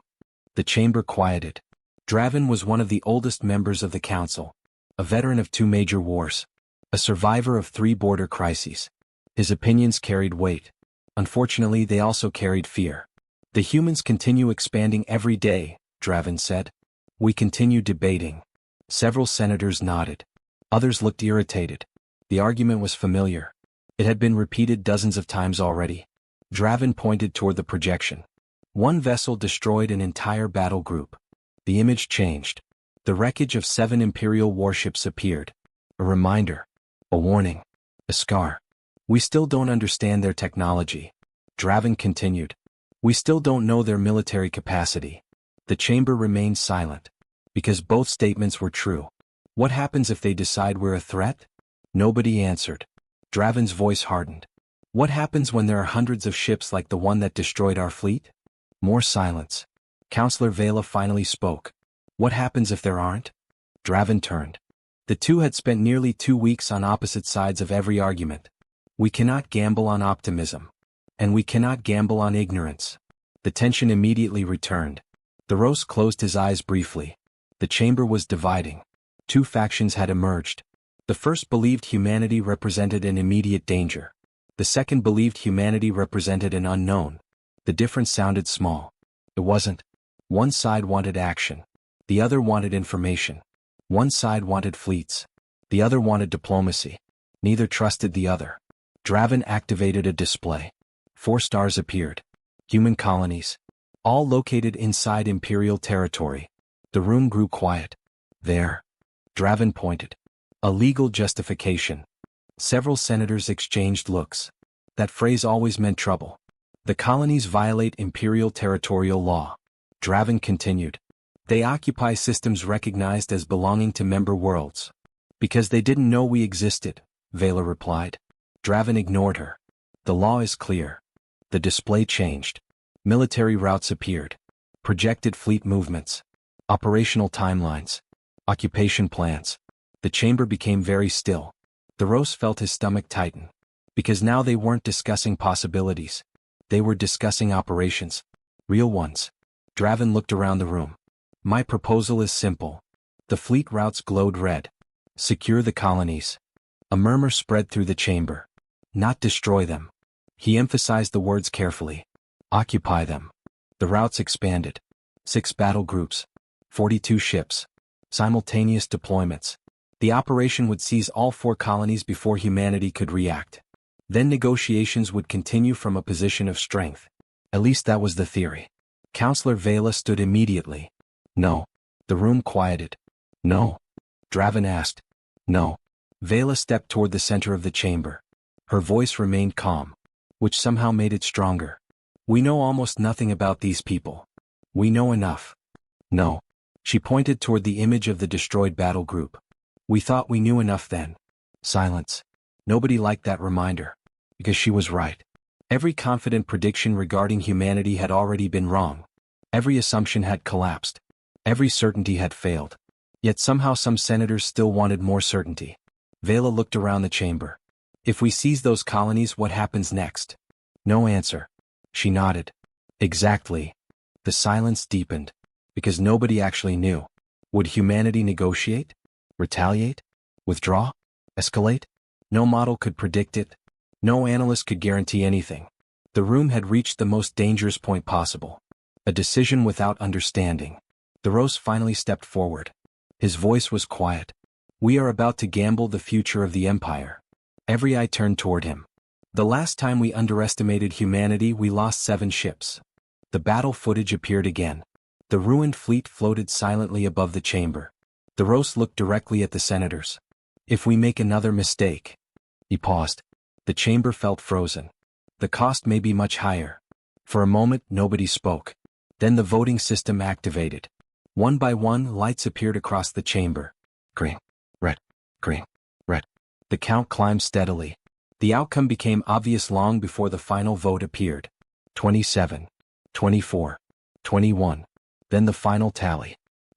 The chamber quieted. Draven was one of the oldest members of the council, a veteran of 2 major wars, a survivor of 3 border crises. His opinions carried weight. Unfortunately, they also carried fear. The humans continue expanding every day, Draven said. We continue debating. Several senators nodded. Others looked irritated. The argument was familiar. It had been repeated dozens of times already. Draven pointed toward the projection. One vessel destroyed an entire battle group. The image changed. The wreckage of 7 Imperial warships appeared. A reminder. A warning. A scar. We still don't understand their technology. Draven continued. We still don't know their military capacity. The chamber remained silent. Because both statements were true. What happens if they decide we're a threat? Nobody answered. Draven's voice hardened. What happens when there are hundreds of ships like the one that destroyed our fleet? More silence. Counselor Vela finally spoke. What happens if there aren't? Draven turned. The two had spent nearly 2 weeks on opposite sides of every argument. We cannot gamble on optimism. And we cannot gamble on ignorance. The tension immediately returned. Theros closed his eyes briefly. The chamber was dividing. 2 factions had emerged. The first believed humanity represented an immediate danger. The second believed humanity represented an unknown. The difference sounded small. It wasn't. One side wanted action. The other wanted information. One side wanted fleets. The other wanted diplomacy. Neither trusted the other. Draven activated a display. 4 stars appeared. Human colonies. All located inside Imperial territory. The room grew quiet. There. Draven pointed. A legal justification. Several senators exchanged looks. That phrase always meant trouble. The colonies violate Imperial territorial law. Draven continued. They occupy systems recognized as belonging to member worlds. Because they didn't know we existed, Vela replied. Draven ignored her. The law is clear. The display changed. Military routes appeared. Projected fleet movements. Operational timelines. Occupation plans. The chamber became very still. Theros felt his stomach tighten. Because now they weren't discussing possibilities. They were discussing operations. Real ones. Draven looked around the room. My proposal is simple. The fleet routes glowed red. Secure the colonies. A murmur spread through the chamber. Not destroy them. He emphasized the words carefully. Occupy them. The routes expanded. 6 battle groups. 42 ships. Simultaneous deployments. The operation would seize all 4 colonies before humanity could react. Then negotiations would continue from a position of strength. At least that was the theory. Counselor Vela stood immediately. No. The room quieted. No. Draven asked. No. Vela stepped toward the center of the chamber. Her voice remained calm, which somehow made it stronger. We know almost nothing about these people. We know enough. No. She pointed toward the image of the destroyed battle group. We thought we knew enough then. Silence. Nobody liked that reminder. Because she was right. Every confident prediction regarding humanity had already been wrong. Every assumption had collapsed. Every certainty had failed. Yet somehow some senators still wanted more certainty. Vela looked around the chamber. If we seize those colonies, what happens next? No answer. She nodded. Exactly. The silence deepened. Because nobody actually knew. Would humanity negotiate? Retaliate? Withdraw? Escalate? No model could predict it. No analyst could guarantee anything. The room had reached the most dangerous point possible. A decision without understanding. Theros finally stepped forward. His voice was quiet. We are about to gamble the future of the Empire. Every eye turned toward him. The last time we underestimated humanity, we lost 7 ships. The battle footage appeared again. The ruined fleet floated silently above the chamber. Theros looked directly at the senators. If we make another mistake. He paused. The chamber felt frozen. The cost may be much higher. For a moment, nobody spoke. Then the voting system activated. One by one, lights appeared across the chamber. Green, red, green, red. The count climbed steadily. The outcome became obvious long before the final vote appeared. 27, 24, 21. Then the final tally.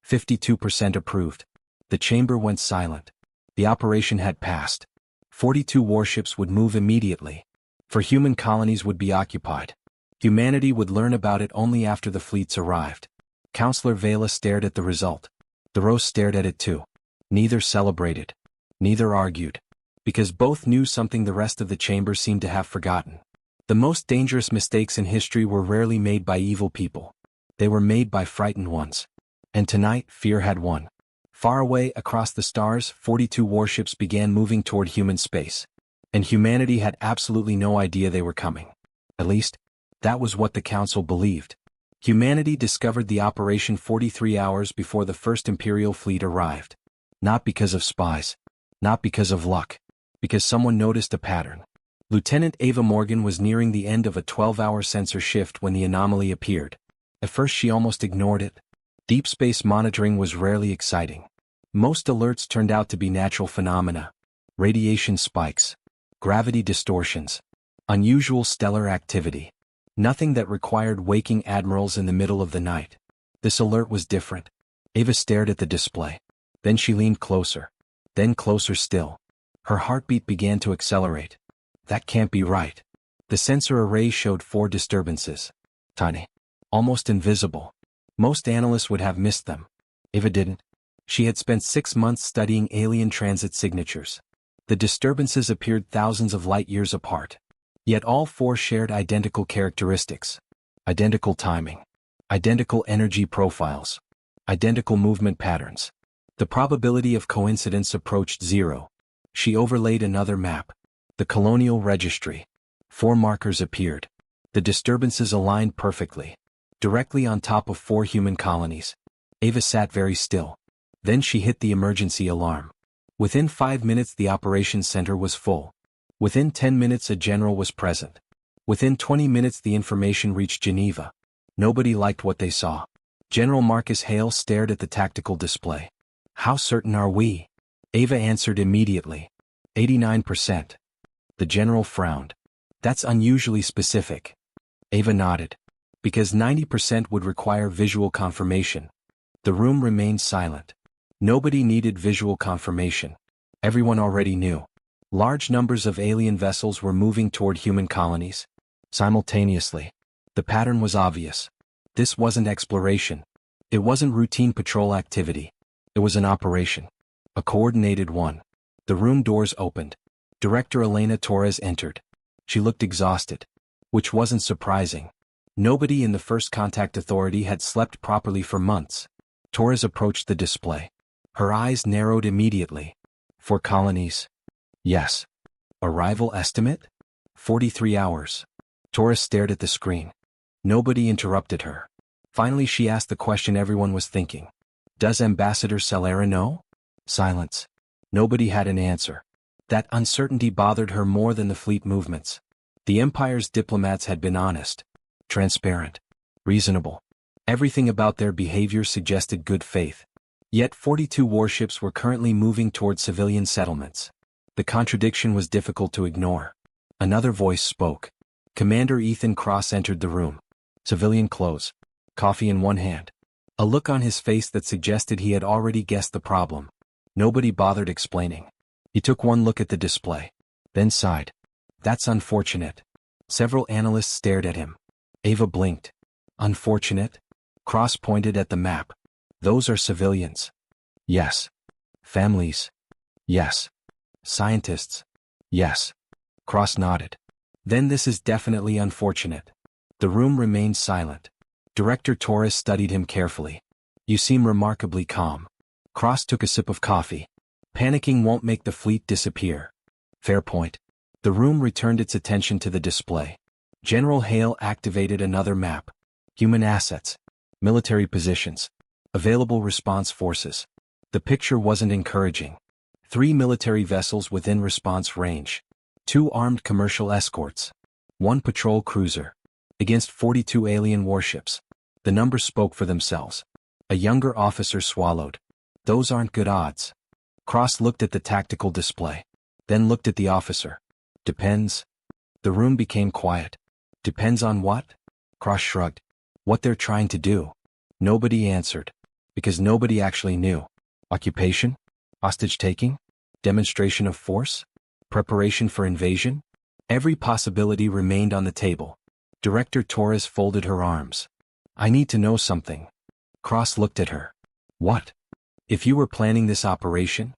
52% approved. The chamber went silent. The operation had passed. 42 warships would move immediately. For human colonies would be occupied. Humanity would learn about it only after the fleets arrived. Counselor Vela stared at the result. Theros stared at it too. Neither celebrated. Neither argued. Because both knew something the rest of the chamber seemed to have forgotten. The most dangerous mistakes in history were rarely made by evil people. They were made by frightened ones. And tonight, fear had won. Far away across the stars, 42 warships began moving toward human space. And humanity had absolutely no idea they were coming. At least, that was what the Council believed. Humanity discovered the operation 43 hours before the first Imperial fleet arrived. Not because of spies. Not because of luck. Because someone noticed a pattern. Lieutenant Ava Morgan was nearing the end of a 12-hour sensor shift when the anomaly appeared. At first she almost ignored it. Deep space monitoring was rarely exciting. Most alerts turned out to be natural phenomena. Radiation spikes. Gravity distortions. Unusual stellar activity. Nothing that required waking admirals in the middle of the night. This alert was different. Ava stared at the display. Then she leaned closer. Then closer still. Her heartbeat began to accelerate. That can't be right. The sensor array showed 4 disturbances. Tiny. Almost invisible. Most analysts would have missed them. Ava didn't. She had spent 6 months studying alien transit signatures. The disturbances appeared thousands of light years apart. Yet all 4 shared identical characteristics. Identical timing. Identical energy profiles. Identical movement patterns. The probability of coincidence approached 0. She overlaid another map. The Colonial Registry. 4 markers appeared. The disturbances aligned perfectly. Directly on top of 4 human colonies. Ava sat very still. Then she hit the emergency alarm. Within 5 minutes the operations center was full. Within 10 minutes a general was present. Within 20 minutes the information reached Geneva. Nobody liked what they saw. General Marcus Hale stared at the tactical display. How certain are we? Ava answered immediately. 89%. The general frowned. That's unusually specific. Ava nodded. Because 90% would require visual confirmation. The room remained silent. Nobody needed visual confirmation. Everyone already knew. Large numbers of alien vessels were moving toward human colonies. Simultaneously. The pattern was obvious. This wasn't exploration. It wasn't routine patrol activity. It was an operation. A coordinated one. The room doors opened. Director Elena Torres entered. She looked exhausted. Which wasn't surprising. Nobody in the First Contact Authority had slept properly for months. Torres approached the display. Her eyes narrowed immediately. 4 colonies. Yes. Arrival estimate? 43 hours. Torres stared at the screen. Nobody interrupted her. Finally she asked the question everyone was thinking. Does Ambassador Celera know? Silence. Nobody had an answer. That uncertainty bothered her more than the fleet movements. The Empire's diplomats had been honest. Transparent. Reasonable. Everything about their behavior suggested good faith. Yet 42 warships were currently moving toward civilian settlements. The contradiction was difficult to ignore. Another voice spoke. Commander Ethan Cross entered the room. Civilian clothes. Coffee in one hand. A look on his face that suggested he had already guessed the problem. Nobody bothered explaining. He took one look at the display. Then sighed. That's unfortunate. Several analysts stared at him. Ava blinked. Unfortunate? Cross pointed at the map. Those are civilians. Yes. Families. Yes. Scientists. Yes. Cross nodded. Then this is definitely unfortunate. The room remained silent. Director Torres studied him carefully. You seem remarkably calm. Cross took a sip of coffee. Panicking won't make the fleet disappear. Fair point. The room returned its attention to the display. General Hale activated another map. Human assets. Military positions. Available response forces. The picture wasn't encouraging. 3 military vessels within response range. 2 armed commercial escorts. 1 patrol cruiser. Against 42 alien warships. The numbers spoke for themselves. A younger officer swallowed. Those aren't good odds. Cross looked at the tactical display. Then looked at the officer. Depends. The room became quiet. Depends on what? Cross shrugged. What they're trying to do. Nobody answered. Because nobody actually knew. Occupation? Hostage-taking? Demonstration of force? Preparation for invasion? Every possibility remained on the table. Director Torres folded her arms. I need to know something. Cross looked at her. What? If you were planning this operation?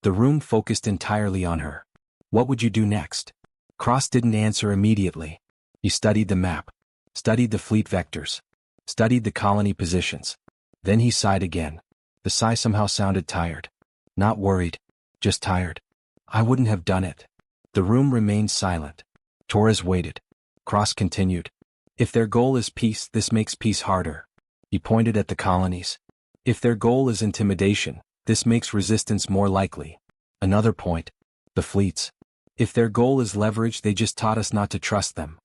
The room focused entirely on her. What would you do next? Cross didn't answer immediately. He studied the map. Studied the fleet vectors. Studied the colony positions. Then he sighed again. The sigh somehow sounded tired. Not worried. Just tired. I wouldn't have done it. The room remained silent. Torres waited. Cross continued. If their goal is peace, this makes peace harder. He pointed at the colonies. If their goal is intimidation, this makes resistance more likely. Another point. The fleets. If their goal is leverage, they just taught us not to trust them.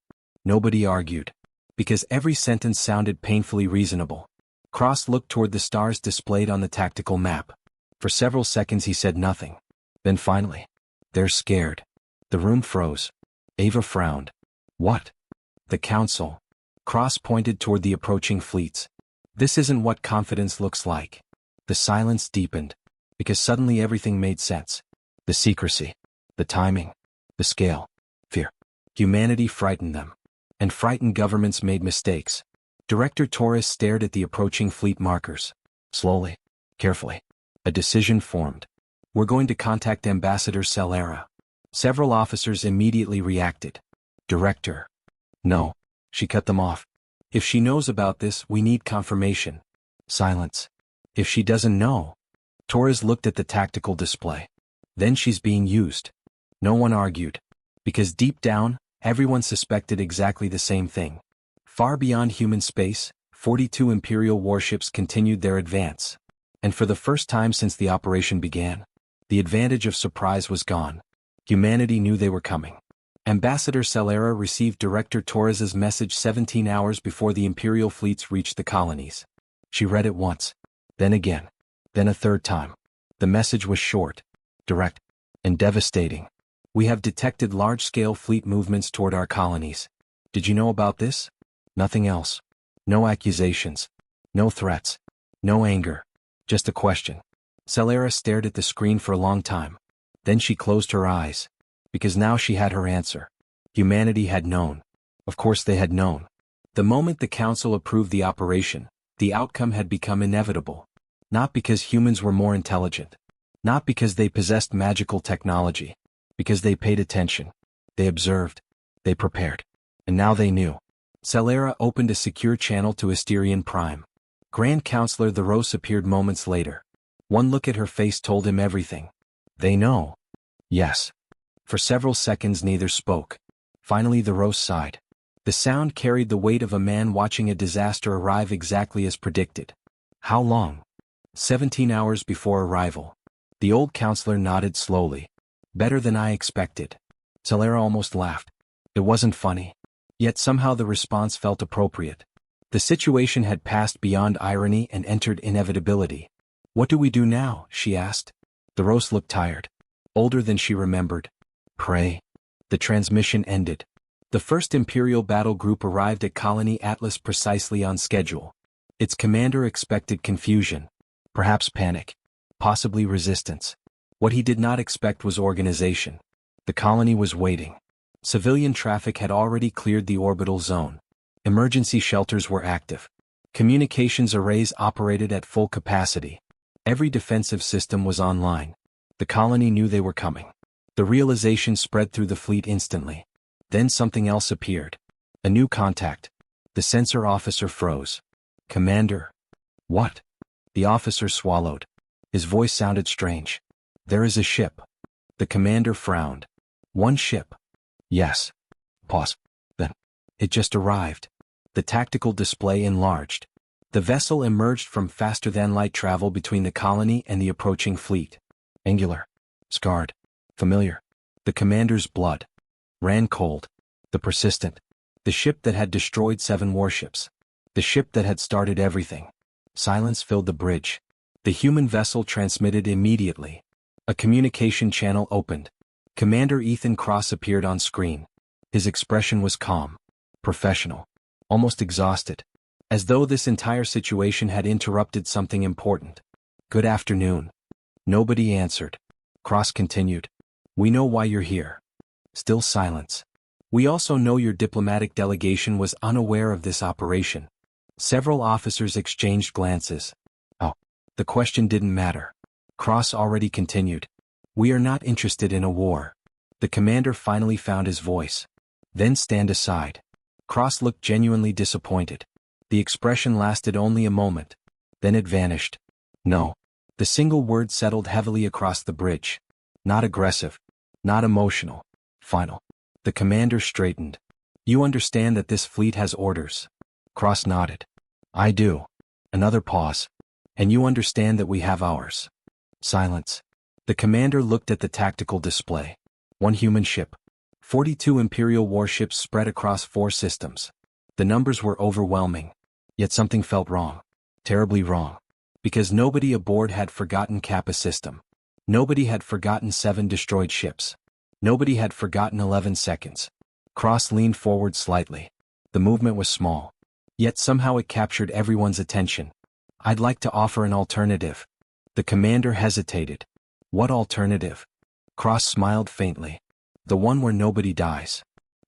Nobody argued. Because every sentence sounded painfully reasonable. Cross looked toward the stars displayed on the tactical map. For several seconds he said nothing. Then finally. They're scared. The room froze. Ava frowned. What? The council. Cross pointed toward the approaching fleets. This isn't what confidence looks like. The silence deepened. Because suddenly everything made sense. The secrecy. The timing. The scale. Fear. Humanity frightened them. And frightened governments made mistakes. Director Torres stared at the approaching fleet markers. Slowly. Carefully. A decision formed. We're going to contact Ambassador Celera. Several officers immediately reacted. Director. No. She cut them off. If she knows about this, we need confirmation. Silence. If she doesn't know. Torres looked at the tactical display. Then she's being used. No one argued. Because deep down, everyone suspected exactly the same thing. Far beyond human space, 42 Imperial warships continued their advance. And for the first time since the operation began, the advantage of surprise was gone. Humanity knew they were coming. Ambassador Celera received Director Torres's message 17 hours before the Imperial fleets reached the colonies. She read it once, then again, then a third time. The message was short, direct, and devastating. We have detected large-scale fleet movements toward our colonies. Did you know about this? Nothing else. No accusations. No threats. No anger. Just a question. Celera stared at the screen for a long time. Then she closed her eyes. Because now she had her answer. Humanity had known. Of course they had known. The moment the Council approved the operation, the outcome had become inevitable. Not because humans were more intelligent. Not because they possessed magical technology. Because they paid attention. They observed. They prepared. And now they knew. Celera opened a secure channel to Asterion Prime. Grand Counselor Theros appeared moments later. One look at her face told him everything. They know. Yes. For several seconds neither spoke. Finally Theros sighed. The sound carried the weight of a man watching a disaster arrive exactly as predicted. How long? 17 hours before arrival. The old counselor nodded slowly. Better than I expected. Celera almost laughed. It wasn't funny. Yet somehow the response felt appropriate. The situation had passed beyond irony and entered inevitability. What do we do now? She asked. Theros looked tired. Older than she remembered. Pray. The transmission ended. The first Imperial battle group arrived at Colony Atlas precisely on schedule. Its commander expected confusion. Perhaps panic. Possibly resistance. What he did not expect was organization. The colony was waiting. Civilian traffic had already cleared the orbital zone. Emergency shelters were active. Communications arrays operated at full capacity. Every defensive system was online. The colony knew they were coming. The realization spread through the fleet instantly. Then something else appeared. A new contact. The sensor officer froze. Commander. What? The officer swallowed. His voice sounded strange. There is a ship. The commander frowned. One ship. Yes. Pause. Then. It just arrived. The tactical display enlarged. The vessel emerged from faster-than-light travel between the colony and the approaching fleet. Angular. Scarred. Familiar. The commander's blood ran cold. The persistent. The ship that had destroyed 7 warships. The ship that had started everything. Silence filled the bridge. The human vessel transmitted immediately. A communication channel opened. Commander Ethan Cross appeared on screen. His expression was calm. Professional. Almost exhausted. As though this entire situation had interrupted something important. Good afternoon. Nobody answered. Cross continued. We know why you're here. Still silence. We also know your diplomatic delegation was unaware of this operation. Several officers exchanged glances. Oh. The question didn't matter. Cross already continued. We are not interested in a war. The commander finally found his voice. Then stand aside. Cross looked genuinely disappointed. The expression lasted only a moment. Then it vanished. No. The single word settled heavily across the bridge. Not aggressive. Not emotional. Final. The commander straightened. You understand that this fleet has orders. Cross nodded. I do. Another pause. And you understand that we have ours. Silence. The commander looked at the tactical display. 1 human ship. 42 Imperial warships spread across 4 systems. The numbers were overwhelming. Yet something felt wrong. Terribly wrong. Because nobody aboard had forgotten Kappa system. Nobody had forgotten 7 destroyed ships. Nobody had forgotten 11 seconds. Cross leaned forward slightly. The movement was small. Yet somehow it captured everyone's attention. I'd like to offer an alternative. The commander hesitated. What alternative? Cross smiled faintly. The one where nobody dies.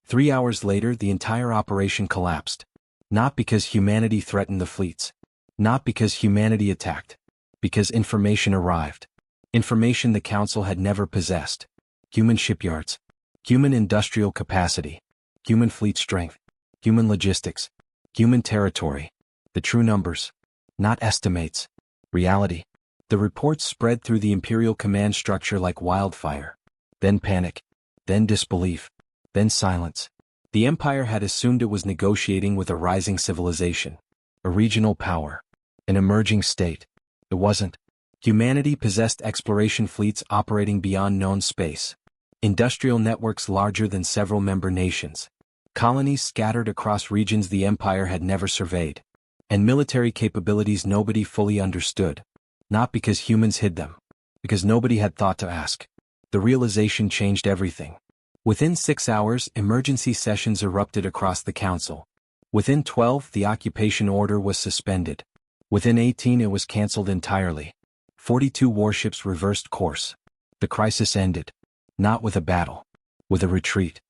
3 hours later the entire operation collapsed. Not because humanity threatened the fleets. Not because humanity attacked. Because information arrived. Information the Council had never possessed. Human shipyards. Human industrial capacity. Human fleet strength. Human logistics. Human territory. The true numbers. Not estimates. Reality. The reports spread through the Imperial command structure like wildfire. Then panic. Then disbelief. Then silence. The Empire had assumed it was negotiating with a rising civilization, a regional power, an emerging state. It wasn't. Humanity possessed exploration fleets operating beyond known space, industrial networks larger than several member nations, colonies scattered across regions the Empire had never surveyed, and military capabilities nobody fully understood, not because humans hid them, because nobody had thought to ask. The realization changed everything. Within 6 hours, emergency sessions erupted across the Council. Within 12, the occupation order was suspended. Within 18, it was cancelled entirely. 42 warships reversed course. The crisis ended. Not with a battle. With a retreat.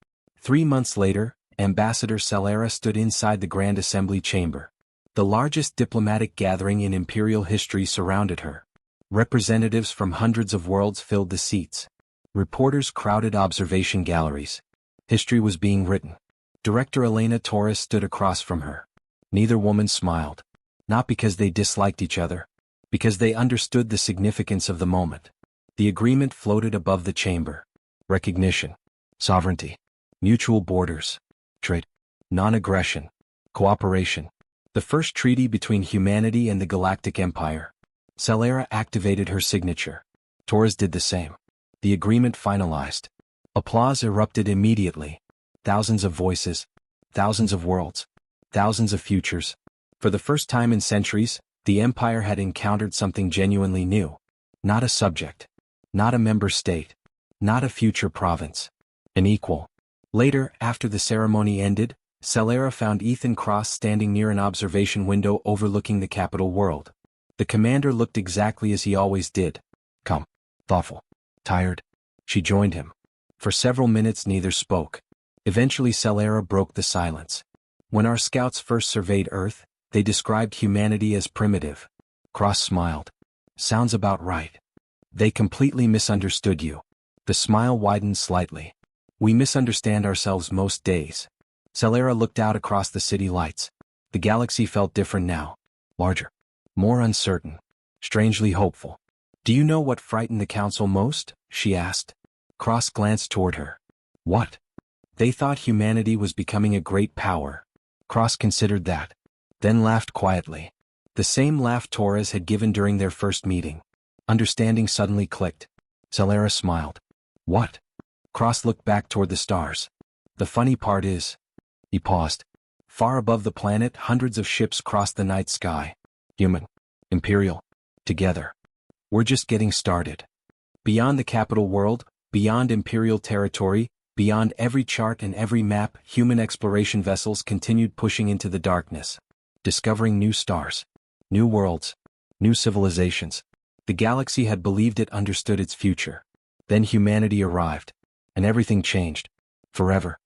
3 months later, Ambassador Celera stood inside the Grand Assembly Chamber. The largest diplomatic gathering in Imperial history surrounded her. Representatives from hundreds of worlds filled the seats. Reporters crowded observation galleries. History was being written. Director Elena Torres stood across from her. Neither woman smiled. Not because they disliked each other. Because they understood the significance of the moment. The agreement floated above the chamber. Recognition. Sovereignty. Mutual borders. Trade. Non-aggression. Cooperation. The first treaty between humanity and the Galactic Empire. Celera activated her signature. Torres did the same. The agreement finalized. Applause erupted immediately. Thousands of voices. Thousands of worlds. Thousands of futures. For the first time in centuries, the Empire had encountered something genuinely new. Not a subject. Not a member state. Not a future province. An equal. Later, after the ceremony ended, Celera found Ethan Cross standing near an observation window overlooking the capital world. The commander looked exactly as he always did. Calm. Thoughtful. Tired. She joined him. For several minutes neither spoke. Eventually Celera broke the silence. When our scouts first surveyed Earth, they described humanity as primitive. Cross smiled. Sounds about right. They completely misunderstood you. The smile widened slightly. We misunderstand ourselves most days. Celera looked out across the city lights. The galaxy felt different now. Larger. More uncertain. Strangely hopeful. Do you know what frightened the council most? She asked. Cross glanced toward her. What? They thought humanity was becoming a great power. Cross considered that. Then laughed quietly. The same laugh Torres had given during their first meeting. Understanding suddenly clicked. Celera smiled. What? Cross looked back toward the stars. The funny part is... He paused. Far above the planet, hundreds of ships crossed the night sky. Human. Imperial. Together. We're just getting started. Beyond the capital world, beyond Imperial territory, beyond every chart and every map, human exploration vessels continued pushing into the darkness. Discovering new stars. New worlds. New civilizations. The galaxy had believed it understood its future. Then humanity arrived. And everything changed. Forever.